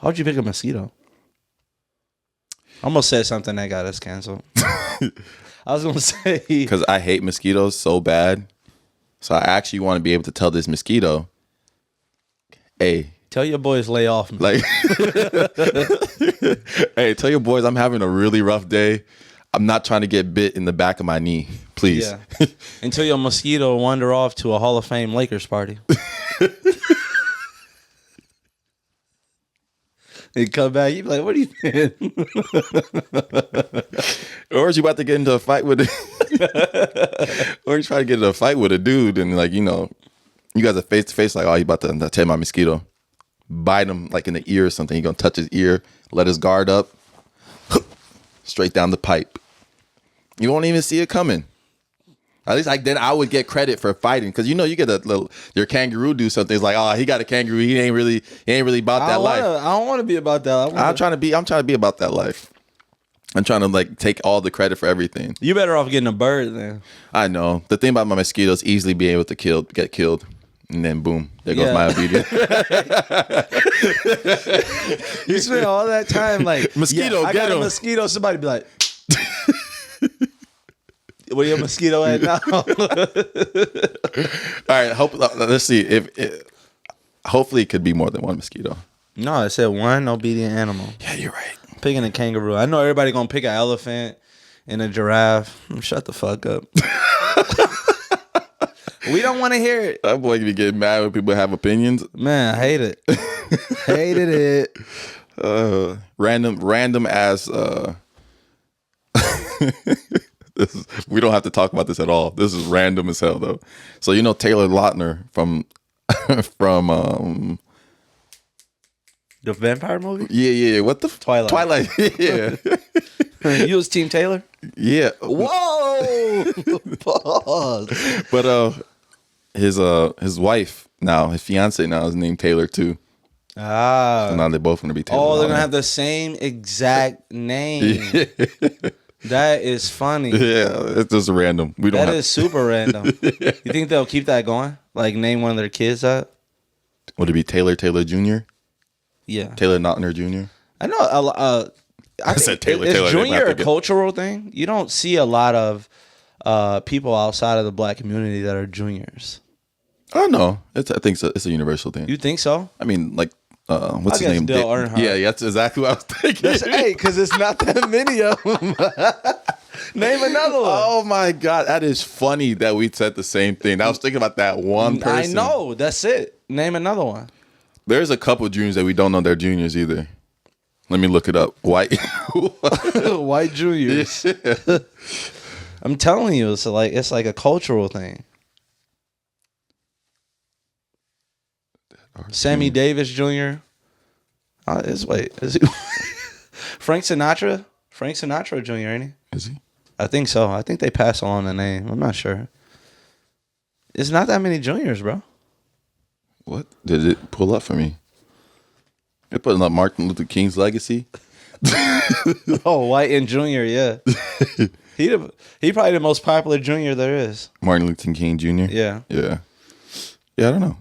How'd you pick a mosquito? I almost said something that got us canceled. I was going to say...
Because I hate mosquitoes so bad. So I actually want to be able to tell this mosquito, hey...
Tell your boys lay off me.
Like, hey, tell your boys I'm having a really rough day. I'm not trying to get bit in the back of my knee, please.
Yeah. Until your mosquito wander off to a Hall of Fame Lakers party. And come back, you be like, what are you doing?
Or is you about to get into a fight with or you try to get into a fight with a dude and like, you know, you guys are face to face, like, oh, you about to tell my mosquito. Bite him like in the ear or something. You're gonna touch his ear, let his guard up, straight down the pipe. You won't even see it coming. At least then I would get credit for fighting, because you know you get your kangaroo do something. It's like, oh, he got a kangaroo. He ain't really about that life.
I don't want to be about that.
I'm trying to be about that life. I'm trying to like take all the credit for everything.
You better off getting a bird then.
I know. The thing about my mosquitoes, easily being able to get killed. And then boom, there goes my obedience.
You spend all that time like
mosquito,
I
get
got
him.
A mosquito. Somebody be like, where your mosquito at now?
All right, let's see hopefully it could be more than one mosquito.
No, I said one obedient animal.
Yeah, you're right.
I'm picking a kangaroo. I know everybody gonna pick an elephant and a giraffe. Shut the fuck up. We don't want to hear it.
That boy can be getting mad when people have opinions.
Man, I hate it. Hated it.
Random as we don't have to talk about this at all. This is random as hell though. So you know Taylor Lautner from
The vampire movie?
Yeah. What the
Twilight.
Yeah.
You was Team Taylor?
Yeah.
Whoa! Pause.
But his wife now, his fiance now is named Taylor too.
Ah.
So now they're both gonna be Taylor.
Oh, they're gonna have the same exact name. That is funny.
Yeah, it's just random.
That is super random. You think they'll keep that going? Like name one of their kids that?
Would it be Taylor Jr.?
Yeah.
Taylor Lautner Jr.?
I know. I
said
think
Taylor.
Is junior a cultural thing? You don't see a lot of people outside of the black community that are juniors.
Oh no, I think it's a universal thing.
You think so?
I mean, like, what's his name?
Dale Earnhardt.
Yeah, that's exactly what I was thinking.
Hey, because it's not that many of them. Name another one.
Oh my god, that is funny that we said the same thing. I was thinking about that one person.
I know. That's it. Name another one.
There's a couple juniors that we don't know they're juniors either. Let me look it up. White
juniors. Yeah. I'm telling you, it's like a cultural thing. Sammy Davis Jr. Is he Frank Sinatra? Frank Sinatra Jr. Ain't he?
Is he?
I think so. I think they pass along the name. I'm not sure. It's not that many juniors, bro.
What did it pull up for me? They're putting up Martin Luther King's legacy.
Oh, White and Junior, yeah. He probably the most popular junior there is.
Martin Luther King Jr.
Yeah.
Yeah, I don't know.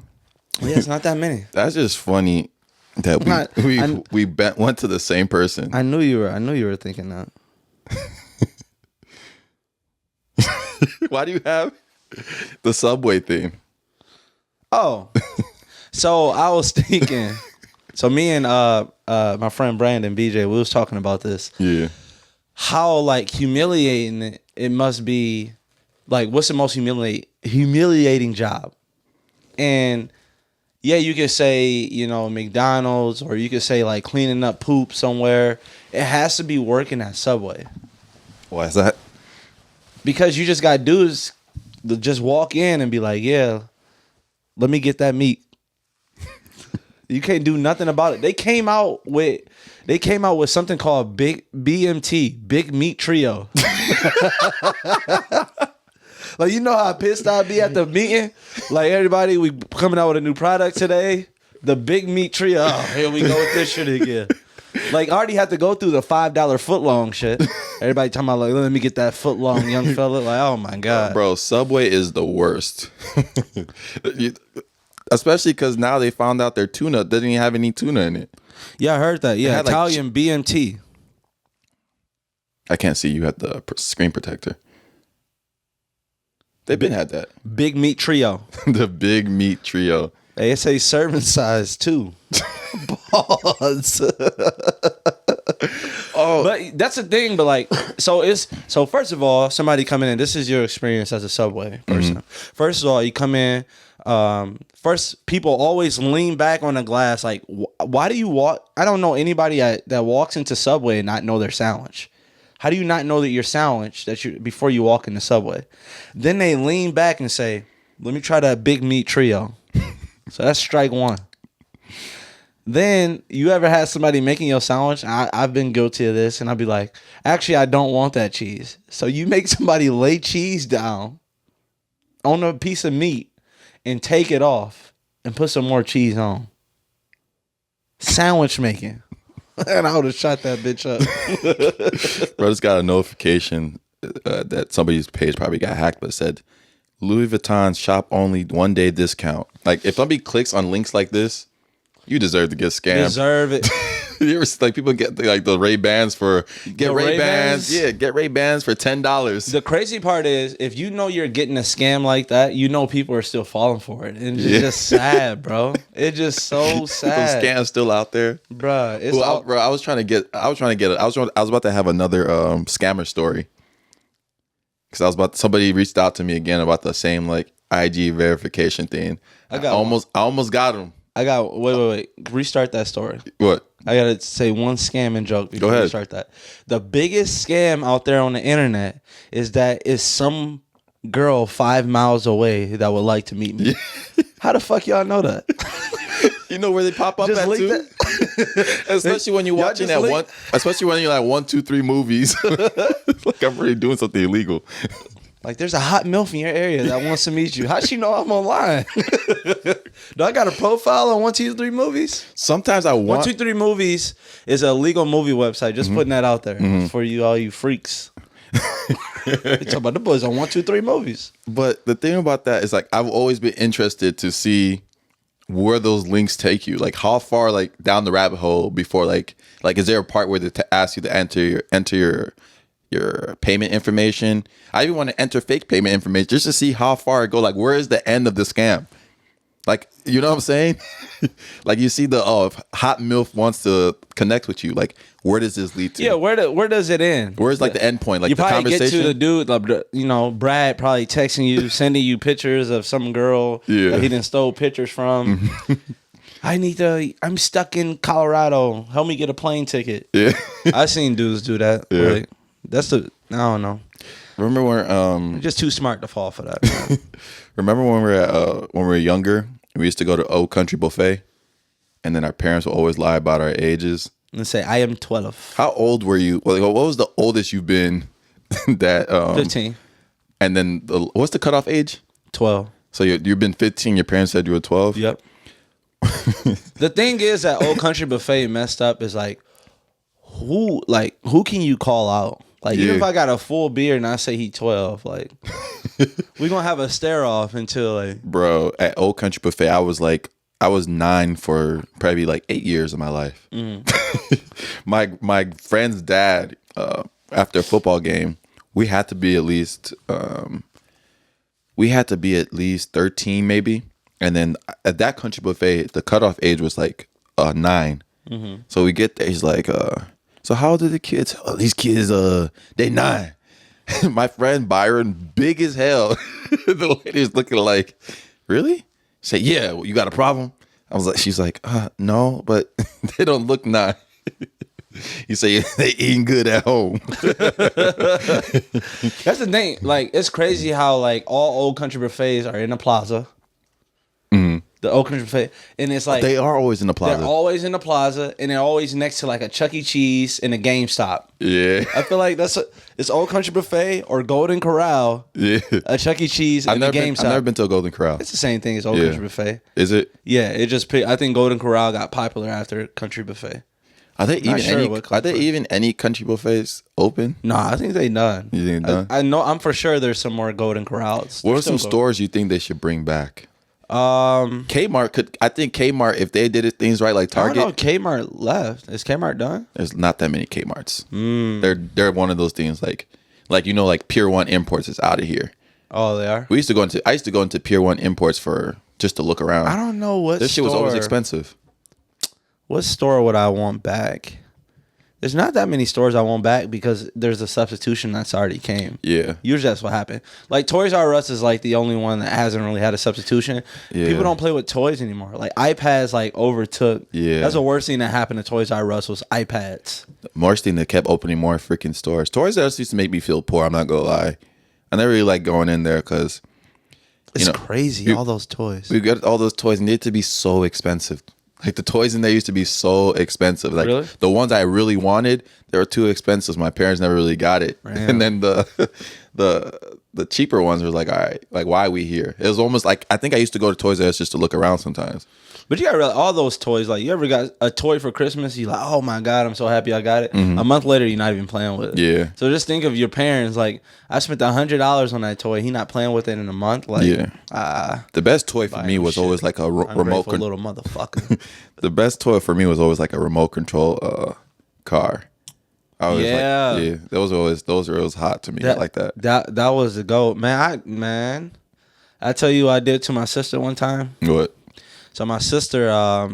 Yeah, it's not that many.
That's just funny that we went to the same person.
I knew you were thinking that.
Why do you have the Subway theme?
Oh, so I was thinking. So me and my friend Brandon BJ, we was talking about this.
Yeah. How
like humiliating it must be. Like, what's the most humiliating job? And yeah, you could say, McDonald's, or you could say like cleaning up poop somewhere. It has to be working at Subway.
Why is that?
Because you just got dudes that just walk in and be like, yeah, let me get that meat. You can't do nothing about it. They came out with something called Big BMT, Big Meat Trio. Like, you know how pissed I'd be at the meeting? Like, everybody, we coming out with a new product today. The Big Meat Trio. Oh, here we go with this shit again. Like, I already had to go through the $5 footlong shit. Everybody talking about, like, let me get that footlong young fella. Like, oh my God.
Bro, Subway is the worst. Especially because now they found out their tuna doesn't even have any tuna in it.
Yeah, I heard that. Yeah, Italian BMT.
I can't see you at the screen protector. They've been had that.
Big Meat Trio.
The Big Meat Trio.
Hey, it say serving size too. Pause. Oh, but that's the thing. But like, so first of all, somebody coming in. This is your experience as a Subway person. Mm-hmm. First of all, you come in. First, people always lean back on the glass. Like, why do you walk? I don't know anybody that walks into Subway and not know their sandwich. How do you not know that your sandwich before you walk in the Subway? Then they lean back and say, "Let me try that Big Meat Trio." So that's strike one. Then you ever had somebody making your sandwich? I've been guilty of this, and I'll be like, "Actually, I don't want that cheese." So you make somebody lay cheese down on a piece of meat and take it off and put some more cheese on. Sandwich making. And I would have shot that bitch up.
Bro, just got a notification that somebody's page probably got hacked, but said Louis Vuitton shop only 1 day discount. Like, if somebody clicks on links like this, you deserve to get scammed.
Deserve it.
You ever like people get like the Ray-Bans for Ray-Bans? Yeah, get Ray-Bans for $10.
The crazy part is, if you know you're getting a scam like that, you know people are still falling for it, and it's just sad, bro. It's just so sad.
Those scams still out there,
bro.
I was about to have another scammer story because somebody reached out to me again about the same like IG verification thing. I almost got him.
Wait. Restart that story.
What?
I gotta say one scamming joke before we start that. The biggest scam out there on the internet is that it's some girl 5 miles away that would like to meet me. How the fuck y'all know that?
You know where they pop up at too? Especially when you're watching that one. Especially when you're like 1, 2, 3 movies. Like I'm really doing something illegal.
Like there's a hot MILF in your area that wants to meet you. How'd she know I'm online? Do I got a profile on 1, 2, 3 movies?
Sometimes I want
1, 2, 3 movies is a legal movie website. Just putting that out there for you, all you freaks. They talk about the boys on 1, 2, 3 movies.
But the thing about that is like I've always been interested to see where those links take you. Like how far like down the rabbit hole before like is there a part where they ask you to enter your payment information? I even want to enter fake payment information just to see how far it go. Like where is the end of the scam? Like, you know what I'm saying? Like you see the hot MILF wants to connect with you. Like where does this lead to?
Yeah, where does it end?
Where's like the end point? Like
you
the
probably
conversation?
get to the dude, like, you know, Brad probably texting you, sending you pictures of some girl that he done stole pictures from. I'm stuck in Colorado. Help me get a plane ticket. Yeah. I seen dudes do that.
Yeah.
Like, I don't know.
Remember when
I'm just too smart to fall for that, man.
Remember when we were younger, we used to go to Old Country Buffet, and then our parents would always lie about our ages.
And say, I am 12.
How old were you? Like, what was the oldest you've been? That
15.
And then what's the cutoff age?
12.
So you've been 15. Your parents said you were 12.
Yep. The thing is that Old Country Buffet messed up is like, who can you call out? Like, even if I got a full beer and I say he 12, like, we're going to have a stare off until, like.
Bro, at Old Country Buffet, I was 9 for probably like 8 years of my life. My friend's dad, after a football game, we had to be at least 13 maybe. And then at that Country Buffet, the cutoff age was like 9. So we get there, he's like, so how old are the kids? Oh, these kids, they 9. My friend Byron, big as hell. The lady's looking like, really? Say, yeah, well, you got a problem? She's like, no, but they don't look 9. You say they eating good at home.
That's the thing. Like, it's crazy how like all Old Country Buffets are in the plaza. The Old Country Buffet, and it's like
they are always in the plaza.
They're always in the plaza, and they're always next to like a Chuck E. Cheese and a GameStop. Yeah, I feel like it's Old Country Buffet or Golden Corral. Yeah, a Chuck E. Cheese and a GameStop.
I've never been to a Golden Corral.
It's the same thing as Old Country Buffet.
Is it?
Yeah, I think Golden Corral got popular after Country Buffet.
Are they even any country buffets open?
No, I think they done.
You think done?
I know. I'm for sure there's some more Golden Corrals.
What are some stores you think they should bring back? Kmart could. I think Kmart, if they did things right, like Target.
I don't know. Kmart left. Is Kmart done?
There's not that many Kmarts. They're one of those things like Pier 1 Imports is out of here.
Oh, they are.
I used to go into Pier 1 Imports for just to look around.
I don't know what.
This shit was always expensive.
What store would I want back? There's not that many stores I want back because there's a substitution that's already came. Yeah. Usually that's what happened. Like Toys R Us is like the only one that hasn't really had a substitution. Yeah. People don't play with toys anymore. Like iPads like overtook. Yeah. That's the worst thing that happened to Toys R Us was iPads.
The worst thing that kept opening more freaking stores. Toys R Us used to make me feel poor. I'm not gonna lie. I never really like going in there because
it's crazy. All those toys.
We got all those toys and they had to be so expensive. Like the toys in there used to be so expensive. Like really? The ones I really wanted, they were too expensive. My parents never really got it. Damn. And then the cheaper ones were like, all right, like why are we here? It was almost like I think I used to go to Toys R Us just to look around sometimes.
But you got realize all those toys. Like you ever got a toy for Christmas? You like, oh my god, I'm so happy I got it. Mm-hmm. A month later, you're not even playing with it. Yeah. So just think of your parents. Like I spent $100 on that toy. He not playing with it in a month. Like
the best toy for me was always like a remote control.
Little motherfucker.
The best toy for me was always like a remote control car. I was like, those were always hot to me. I like that.
That was the goat, man. I tell you what I did to my sister one time.
What?
So my sister, I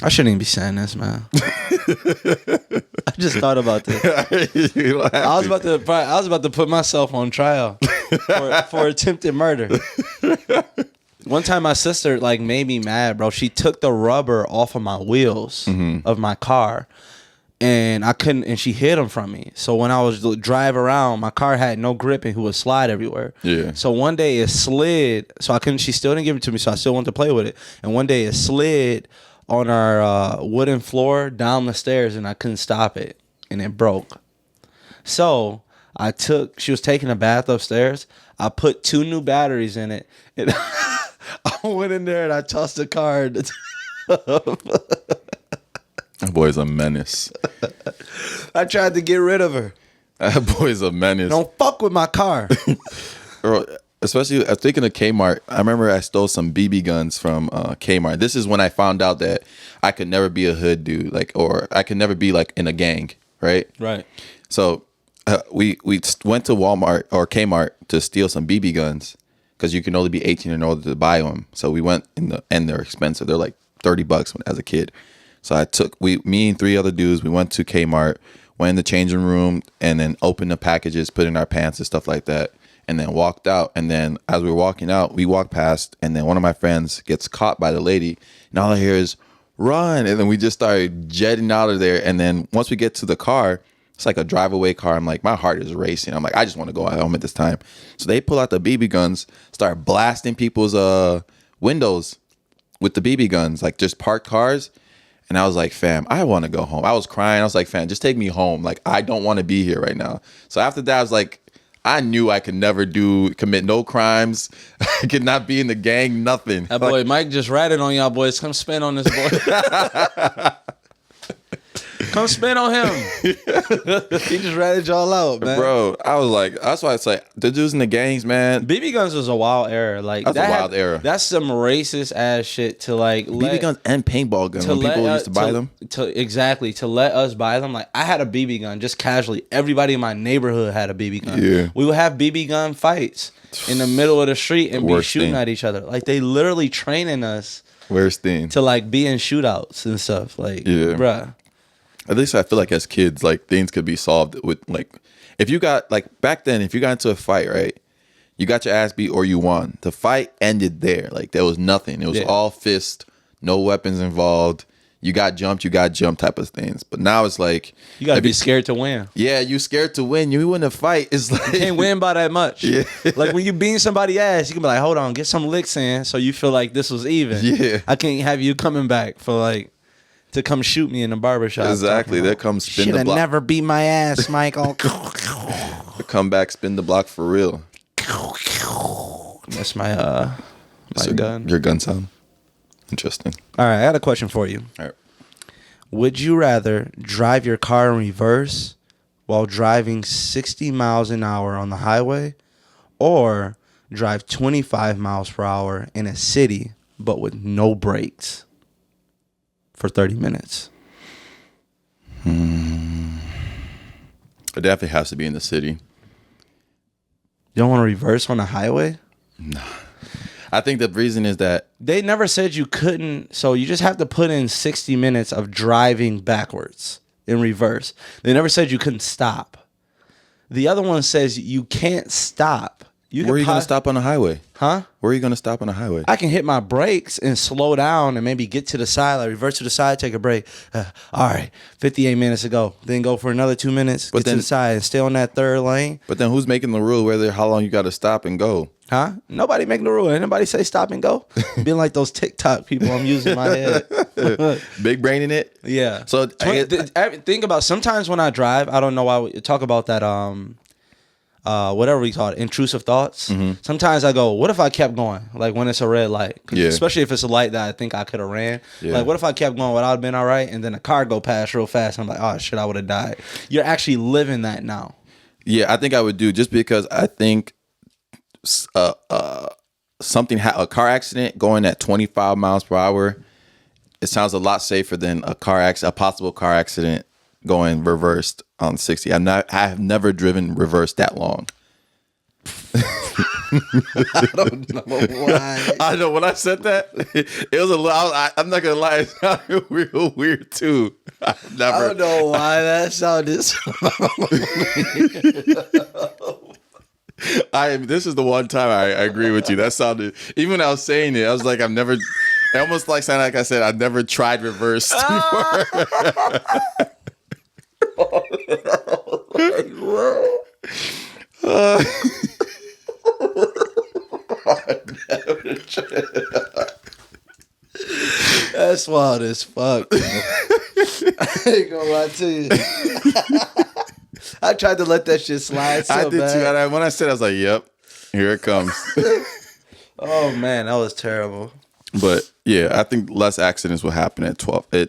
shouldn't even be saying this, man. I just thought about this. I was about to put myself on trial for attempted murder. One time my sister like made me mad, bro. She took the rubber off of my wheels of my car. And I couldn't, and she hid them from me. So when I was drive around, my car had no grip and it would slide everywhere.
Yeah.
So one day it slid. So I couldn't. She still didn't give it to me. So I still wanted to play with it. And one day it slid on our wooden floor down the stairs, and I couldn't stop it, and it broke. So she was taking a bath upstairs. I put 2 new batteries in it, and I went in there and I tossed the car.
That boy's a menace.
I tried to get rid of her.
That boy's a menace.
Don't fuck with my car.
Bro, especially thinking of Kmart, I remember I stole some BB guns from Kmart. This is when I found out that I could never be a hood dude, like, or I could never be like in a gang, right?
Right.
So we went to Walmart or Kmart to steal some BB guns because you can only be 18 in order to buy them. So we went and they're expensive. They're like $30 as a kid. So me and 3 other dudes, we went to Kmart, went in the changing room, and then opened the packages, put in our pants and stuff like that, and then walked out. And then as we were walking out, we walked past, and then one of my friends gets caught by the lady, and all I hear is, run. And then we just started jetting out of there. And then once we get to the car, it's like a drive-away car. I'm like, my heart is racing. I'm like, I just want to go home at this time. So they pull out the BB guns, start blasting people's windows with the BB guns, like just parked cars. And I was like, fam, I want to go home. I was crying. I was like, fam, just take me home. Like, I don't want to be here right now. So after that, I was like, I knew I could never commit no crimes. I could not be in the gang, nothing.
That boy Mike just ratted on y'all boys. Come spin on this boy. Come spin on him. He just ratted y'all out, man.
Bro, I was like, that's why it's like, the dudes in the gangs, man.
BB guns was a wild era. Like
that's a wild era.
That's some racist ass shit to like
BB guns and paintball guns when people used to buy them.
To let us buy them. Like I had a BB gun just casually. Everybody in my neighborhood had a BB gun.
Yeah.
We would have BB gun fights in the middle of the street and be shooting at each other. Like they literally training us.
Worst thing.
To like be in shootouts and stuff. Like, bruh.
At least I feel like as kids, like things could be solved with like, if you got like back then, if you got into a fight, right, you got your ass beat or you won. The fight ended there. Like there was nothing. It was all fist, no weapons involved. You got jumped type of things. But now it's like
you gotta be scared to win.
Yeah, you scared to win. You win a fight. It's like
you can't win by that much.
Yeah.
Like when you beat somebody's ass, you can be like, hold on, get some licks in so you feel like this was even.
Yeah.
I can't have you coming back for like to come shoot me in the barbershop.
Exactly. There comes spin the block.
Should have never beat my ass, Michael.
Come back, spin the block for real.
That's my gun.
Your gun sound. Interesting.
All right, I got a question for you.
All right.
Would you rather drive your car in reverse while driving 60 miles an hour on the highway, or drive 25 miles per hour in a city but with no brakes for 30 minutes?
It definitely has to be in the city.
You don't want to reverse on the highway?
No. I think the reason is that
they never said you couldn't, so you just have to put in 60 minutes of driving backwards in reverse. They never said you couldn't stop. The other one says you can't stop.
Where are you going to stop on the highway?
Huh?
Where are you going to stop on the highway?
I can hit my brakes and slow down and maybe get to the side, like reverse to the side, take a break. All right, 58 minutes ago. Then go for another 2 minutes, get to the side and stay on that third lane.
But then who's making the rule how long you got to stop and go?
Huh? Nobody making the rule. Anybody say stop and go? Being like those TikTok people I'm using in my head.
Big braining it?
Yeah.
So
think about sometimes when I drive, I don't know why we talk about that whatever we call it, intrusive thoughts. Mm-hmm. Sometimes I go, what if I kept going? Like when it's a red light. Yeah. Especially if it's a light that I think I could have ran. Yeah. Like what if I kept going? Would I have been all right? And then a car go past real fast. I'm like, oh shit, I would have died. You're actually living that now.
Yeah, I think I would do, just because I think a car accident going at 25 miles per hour, it sounds a lot safer than a possible car accident going reversed on 60. I have never driven reverse that long.
I don't know why.
I know when I said that, it was a little. I'm not gonna lie, it sounded real weird too. I
don't know why that sounded so.
This is the one time I agree with you. That sounded, even when I was saying it, I was like, I almost like sounded like I said, I've never tried reverse before.
That's wild as fuck. I ain't gonna lie to you. I tried to let that shit slide so
I did
bad.
too. And when I said it, I was like, yep, here it comes.
Oh man, that was terrible.
But yeah, I think less accidents will happen at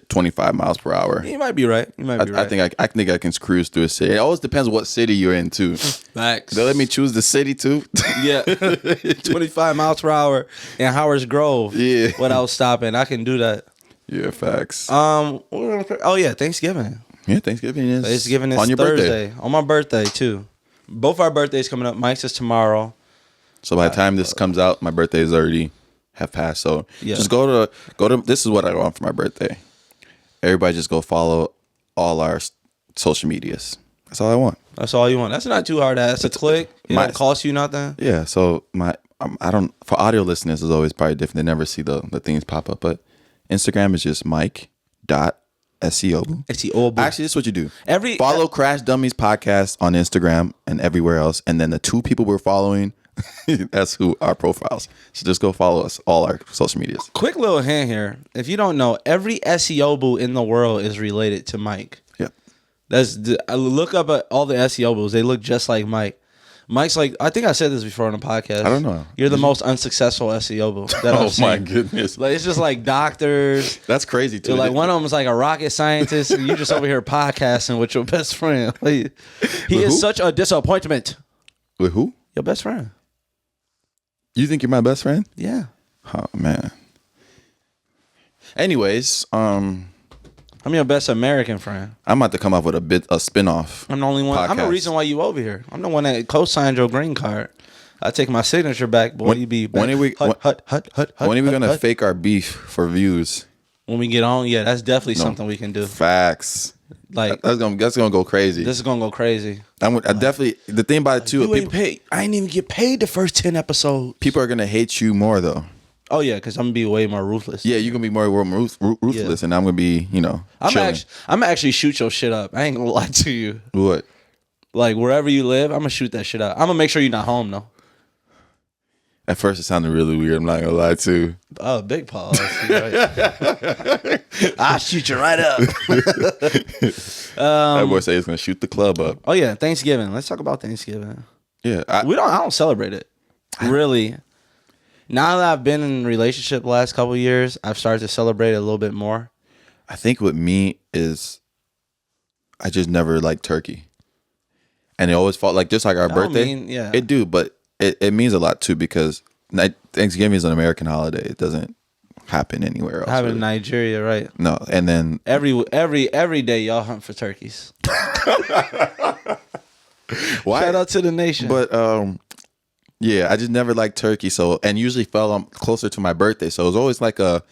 25 miles per hour.
You might be right.
I think I can cruise through a city. It always depends what city you're in too.
Facts.
They let me choose the city too.
Yeah, 25 miles per hour in Howard's Grove.
Yeah,
without stopping, I can do that.
Yeah, facts.
Oh yeah, Thanksgiving.
Yeah, Thanksgiving is
on your Thursday. Birthday. On my birthday too. Both our birthdays coming up. Mike's is tomorrow.
So by the time this comes out, my birthday is already have passed. So just go to. This is what I want for my birthday. Everybody just go follow all our social medias. That's all I want.
That's all you want. That's not too hard. That's a click. It don't cost you nothing.
Yeah. So I don't. For audio listeners, is always probably different. They never see the things pop up. But Instagram is just Mike.SEO.
SEO.
Actually, this is what you do. Follow Crash Dummies podcast on Instagram and everywhere else, and then the 2 people we're following. That's who our profiles. So just go follow us, all our social medias.
Quick little hint here. If you don't know, every SEO boo in the world is related to Mike.
Yep.
Look up at all the SEO boos. They look just like Mike. Mike's like, I think I said this before on the podcast.
I don't know.
You're the most unsuccessful SEO boo that I've seen.
Oh my goodness.
Like it's just like doctors.
That's crazy too.
Like one of them is like a rocket scientist, and you just over here podcasting with your best friend. Like, he is such a disappointment.
With who?
Your best friend.
You think you're my best friend?
Yeah.
Oh man. Anyways,
I'm your best American friend.
I'm about to come up with a spin-off.
I'm the only one.
Podcast.
I'm the reason why you over here. I'm the one that co-signed your green card. I take my signature back, boy. You be back.
When are we gonna fake our beef for views?
When we get on, yeah, that's definitely something we can do.
Facts.
Like
that's gonna go crazy.
This is gonna go crazy.
I definitely. The thing about it too,
you ain't paid. I ain't even get paid the first 10 episodes.
People are gonna hate you more though.
Oh yeah, because I'm gonna be way more ruthless.
Yeah, you're gonna be more ruthless, and I'm gonna be,
I'm actually shoot your shit up. I ain't gonna lie to you.
What?
Like wherever you live, I'm gonna shoot that shit up. I'm gonna make sure you're not home though.
At first, it sounded really weird. I'm not gonna lie to you.
Oh, big pause. I'll shoot you right up.
That boy say he's gonna shoot the club up.
Oh yeah, Thanksgiving. Let's talk about Thanksgiving.
Yeah,
I don't celebrate it. Really. Now that I've been in a relationship the last couple of years, I've started to celebrate it a little bit more.
I think with me is I just never liked turkey, and it always felt like just like our birthday. It do, but it means a lot too because Thanksgiving is an American holiday. It doesn't happen anywhere else.
Happen in Nigeria, right?
No, and then
every day y'all hunt for turkeys. Shout out to the nation.
But yeah, I just never liked turkey. So and usually fell closer to my birthday. So it was always like a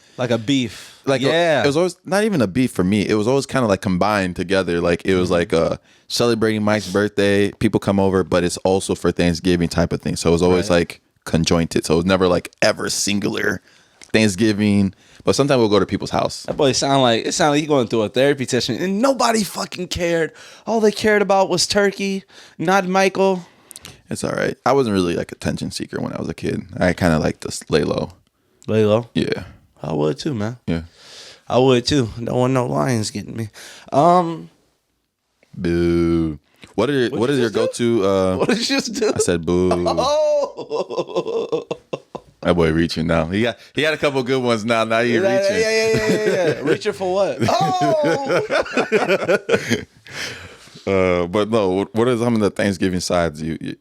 beef.
It was always not even a beef for me. It was always kind of like combined together. Like it was like celebrating Mike's birthday. People come over, but it's also for Thanksgiving type of thing. So it was always like conjointed. So it was never like ever singular Thanksgiving. But sometimes we'll go to people's house.
That boy sound like he going through a therapy session, and nobody fucking cared. All they cared about was turkey, not Michael.
It's all right. I wasn't really like a attention seeker when I was a kid. I kind of like to lay low.
Lay low?
Yeah.
I would too, man.
Yeah.
I would too. Don't want no lions getting me.
Boo. What is your go-to?
What did you just do?
I said boo.
Oh.
That boy reaching now. He had a couple good ones now. Now you're reaching.
Yeah. Reaching for what? Oh.
But no. What are some of the Thanksgiving sides you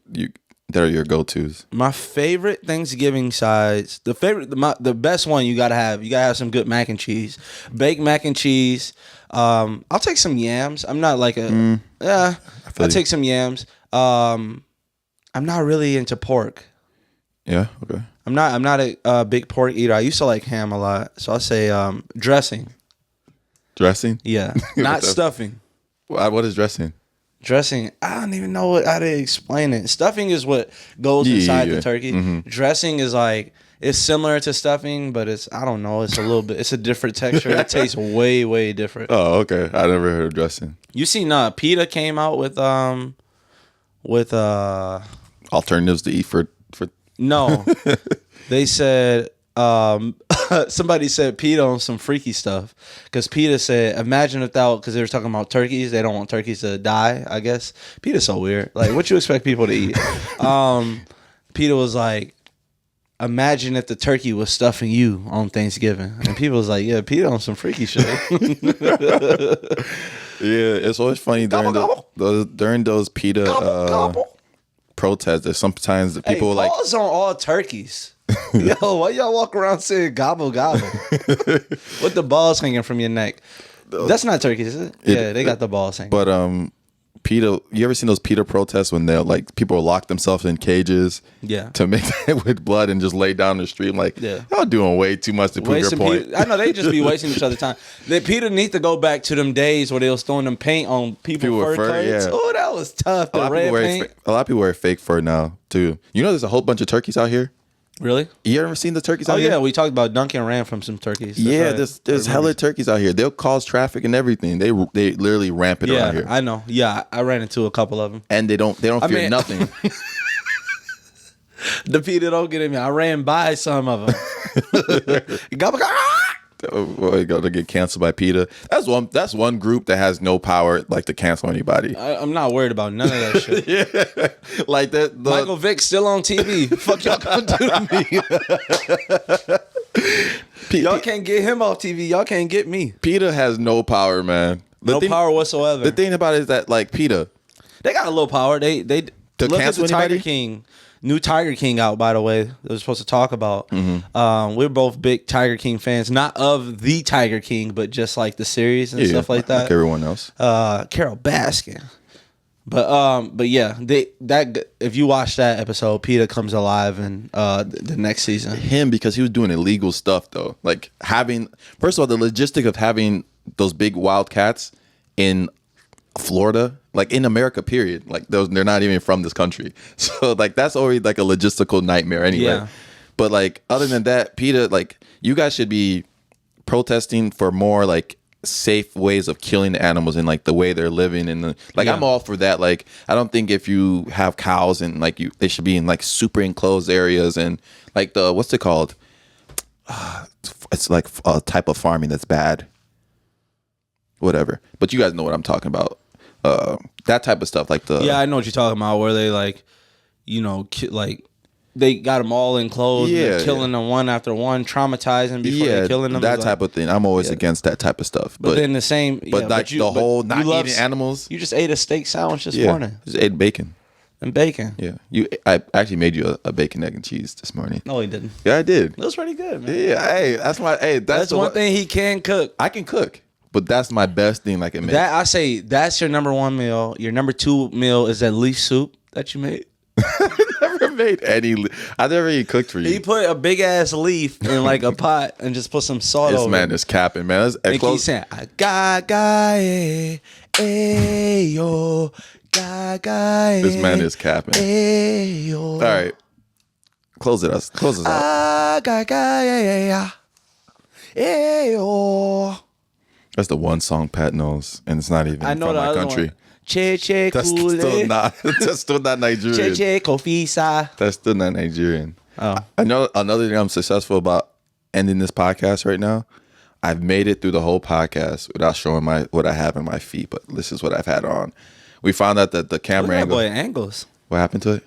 that are your go-tos?
My favorite Thanksgiving sides. The best one you gotta have some good mac and cheese, baked mac and cheese. I'll take some yams. I'm not like I'll take some yams. I'm not really into pork.
Yeah. Okay.
I'm not a big pork eater. I used to like ham a lot, so I'll say dressing.
Dressing?
Yeah, not stuffing.
What is dressing?
Dressing, I don't even know how to explain it. Stuffing is what goes inside the turkey. Dressing is like, it's similar to stuffing, but it's, I don't know, it's a little bit, it's a different texture. It tastes way, way different.
Oh, okay. I never heard of dressing.
You seen PETA came out with
alternatives to eat for
no. They said somebody said PETA on some freaky stuff, because PETA said, imagine if that, because they were talking about turkeys, they don't want turkeys to die, I guess. PETA's so weird. Like, what you expect people to eat? PETA was like, imagine if the turkey was stuffing you on Thanksgiving. And people was like, yeah, PETA on some freaky shit.
Yeah, it's always funny during those PETA protests that sometimes the people like
pause on all turkeys. Yo, why y'all walk around saying gobble gobble with the balls hanging from your neck? That's not turkeys, is it? Yeah, they got the balls hanging.
But PETA, you ever seen those PETA protests when they're like people lock themselves in cages to mix it with blood and just lay down the street? I'm like, y'all doing way too much to prove your point.
I know they just be wasting each other's time. PETA need to go back to them days where they was throwing them paint on people's fur coats. Yeah. Oh, that was tough.
A lot of people wear fake fur now too. You know, there's a whole bunch of turkeys out here.
Really?
You ever seen the turkeys out here?
Oh yeah, we talked about Duncan ran from some turkeys.
That's right. There's hella turkeys out here. They'll cause traffic and everything. They literally rampant around here.
I know. Yeah, I ran into a couple of them.
And they don't fear nothing.
The PETA don't get in me. I ran by some of them.
They go to get canceled by PETA. That's one group that has no power like to cancel anybody.
I'm not worried about none of that shit.
Yeah, like that.
Michael Vick's still on TV. Fuck y'all gonna do to me? Y'all can't get him off TV. Y'all can't get me.
PETA has no power, man.
No power whatsoever.
The thing about it is that like PETA,
they got a little power. They
to
look
cancel
at the
anybody?
Tiger King. New Tiger King out, by the way, that we're supposed to talk about. We're both big Tiger King fans, not of the Tiger King, but just like the series and stuff like that.
Like everyone else.
Carol Baskin. But yeah, if you watch that episode, PETA comes alive in the next season.
Him, because he was doing illegal stuff though. Like first of all, the logistic of having those big wildcats in Florida, like in America, period. Like they're not even from this country, so like that's already like a logistical nightmare anyway.
Yeah.
But like other than that, PETA, like you guys should be protesting for more like safe ways of killing the animals and like the way they're living and I'm all for that. Like I don't think if you have cows and like they should be in like super enclosed areas and like what's it called? It's like a type of farming that's bad. Whatever, but you guys know what I'm talking about. That type of stuff, like
I know what you're talking about, where they like, like they got them all enclosed, killing them one after one, traumatizing before they're killing them.
That type of thing. I'm always against that type of stuff.
But then the same,
but like the whole not eating animals.
You just ate a steak sandwich this morning.
Just ate bacon.
And bacon.
Yeah, I actually made you a bacon, egg, and cheese this morning.
No, he didn't.
Yeah, I did.
It was pretty good, man.
Yeah, that's
one thing he can cook.
I can cook. But that's my best thing I can make.
That I say that's your number one meal. Your number two meal is at least soup that you made.
I never made any. I never even cooked for you.
He put a big ass leaf in like a pot and just put some salt over.
This man is capping, man.
And keep saying, yo,
This man is capping.
Yo.
All right, close us out.
Yo.
That's the one song Pat knows, and it's not even from my country.
One. Che che
that's still not. That's still not Nigerian.
Che che kofisa.
That's still not Nigerian.
Oh.
I know another thing I'm successful about ending this podcast right now. I've made it through the whole podcast without showing what I have in my feet, but this is what I've had on. We found out that the camera angle.
Boy, angles.
What happened to it?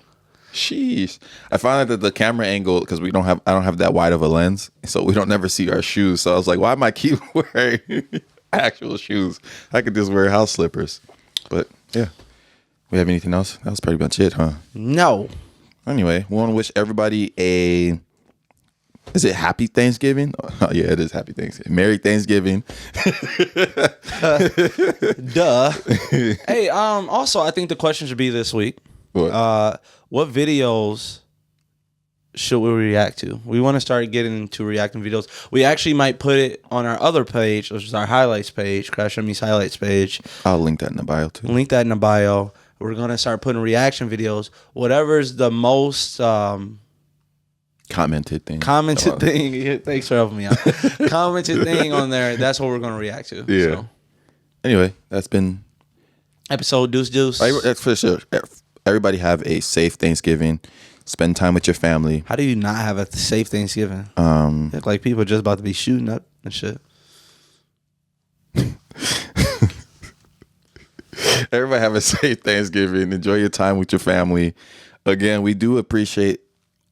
Sheesh. I found out that the camera angle, because I don't have that wide of a lens, so we don't never see our shoes. So I was like, why am I keep wearing actual shoes? I could just wear house slippers. But yeah. We have anything else? That was pretty much it, huh?
No.
Anyway, we want to wish everybody is it Happy Thanksgiving? Oh, yeah, it is Happy Thanksgiving. Merry Thanksgiving.
Duh. Hey, also, I think the question should be this week.
What
videos should we react to? We want to start getting into reacting videos. We actually might put it on our other page, which is our highlights page, Crash Dummies highlights page.
I'll link that in the bio too.
Link that in the bio. We're going to start putting reaction videos. Whatever's the most
commented thing.
Thanks for helping me out. Commented thing on there. That's what we're going to react to.
Yeah.
So.
Anyway, that's been
episode Deuce.
That's for sure. Everybody have a safe Thanksgiving. Spend time with your family.
How do you not have a safe Thanksgiving? Look like people are just about to be shooting up and shit.
Everybody have a safe Thanksgiving. Enjoy your time with your family. Again, we do appreciate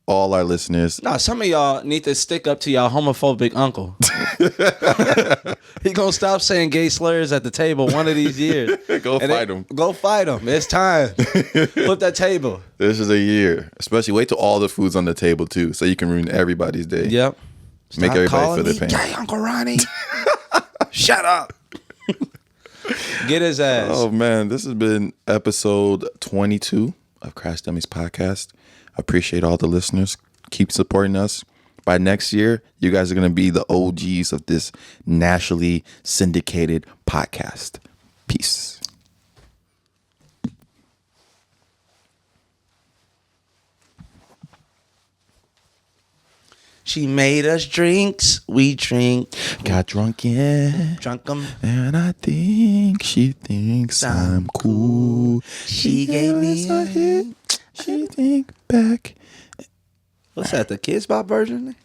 all our listeners.
No, some of y'all need to stick up to y'all homophobic uncle. He gonna stop saying gay slurs at the table one of these years.
Go fight him.
Go fight him. It's time. Flip that table.
This is a year. Especially wait till all the food's on the table too, so you can ruin everybody's day.
Yep.
Make everybody feel the pain.
Gay Uncle Ronnie. Shut up. Get his ass.
Oh man, this has been episode 22 of Crash Dummies podcast. I appreciate all the listeners. Keep supporting us. By next year, you guys are going to be the OGs of this nationally syndicated podcast. Peace.
She made us drinks, we drink.
Got drunk, yeah.
Drunk 'em.
And I think she thinks I'm cool.
She gave me a hit.
She think back.
What's that, the Kids Bop version?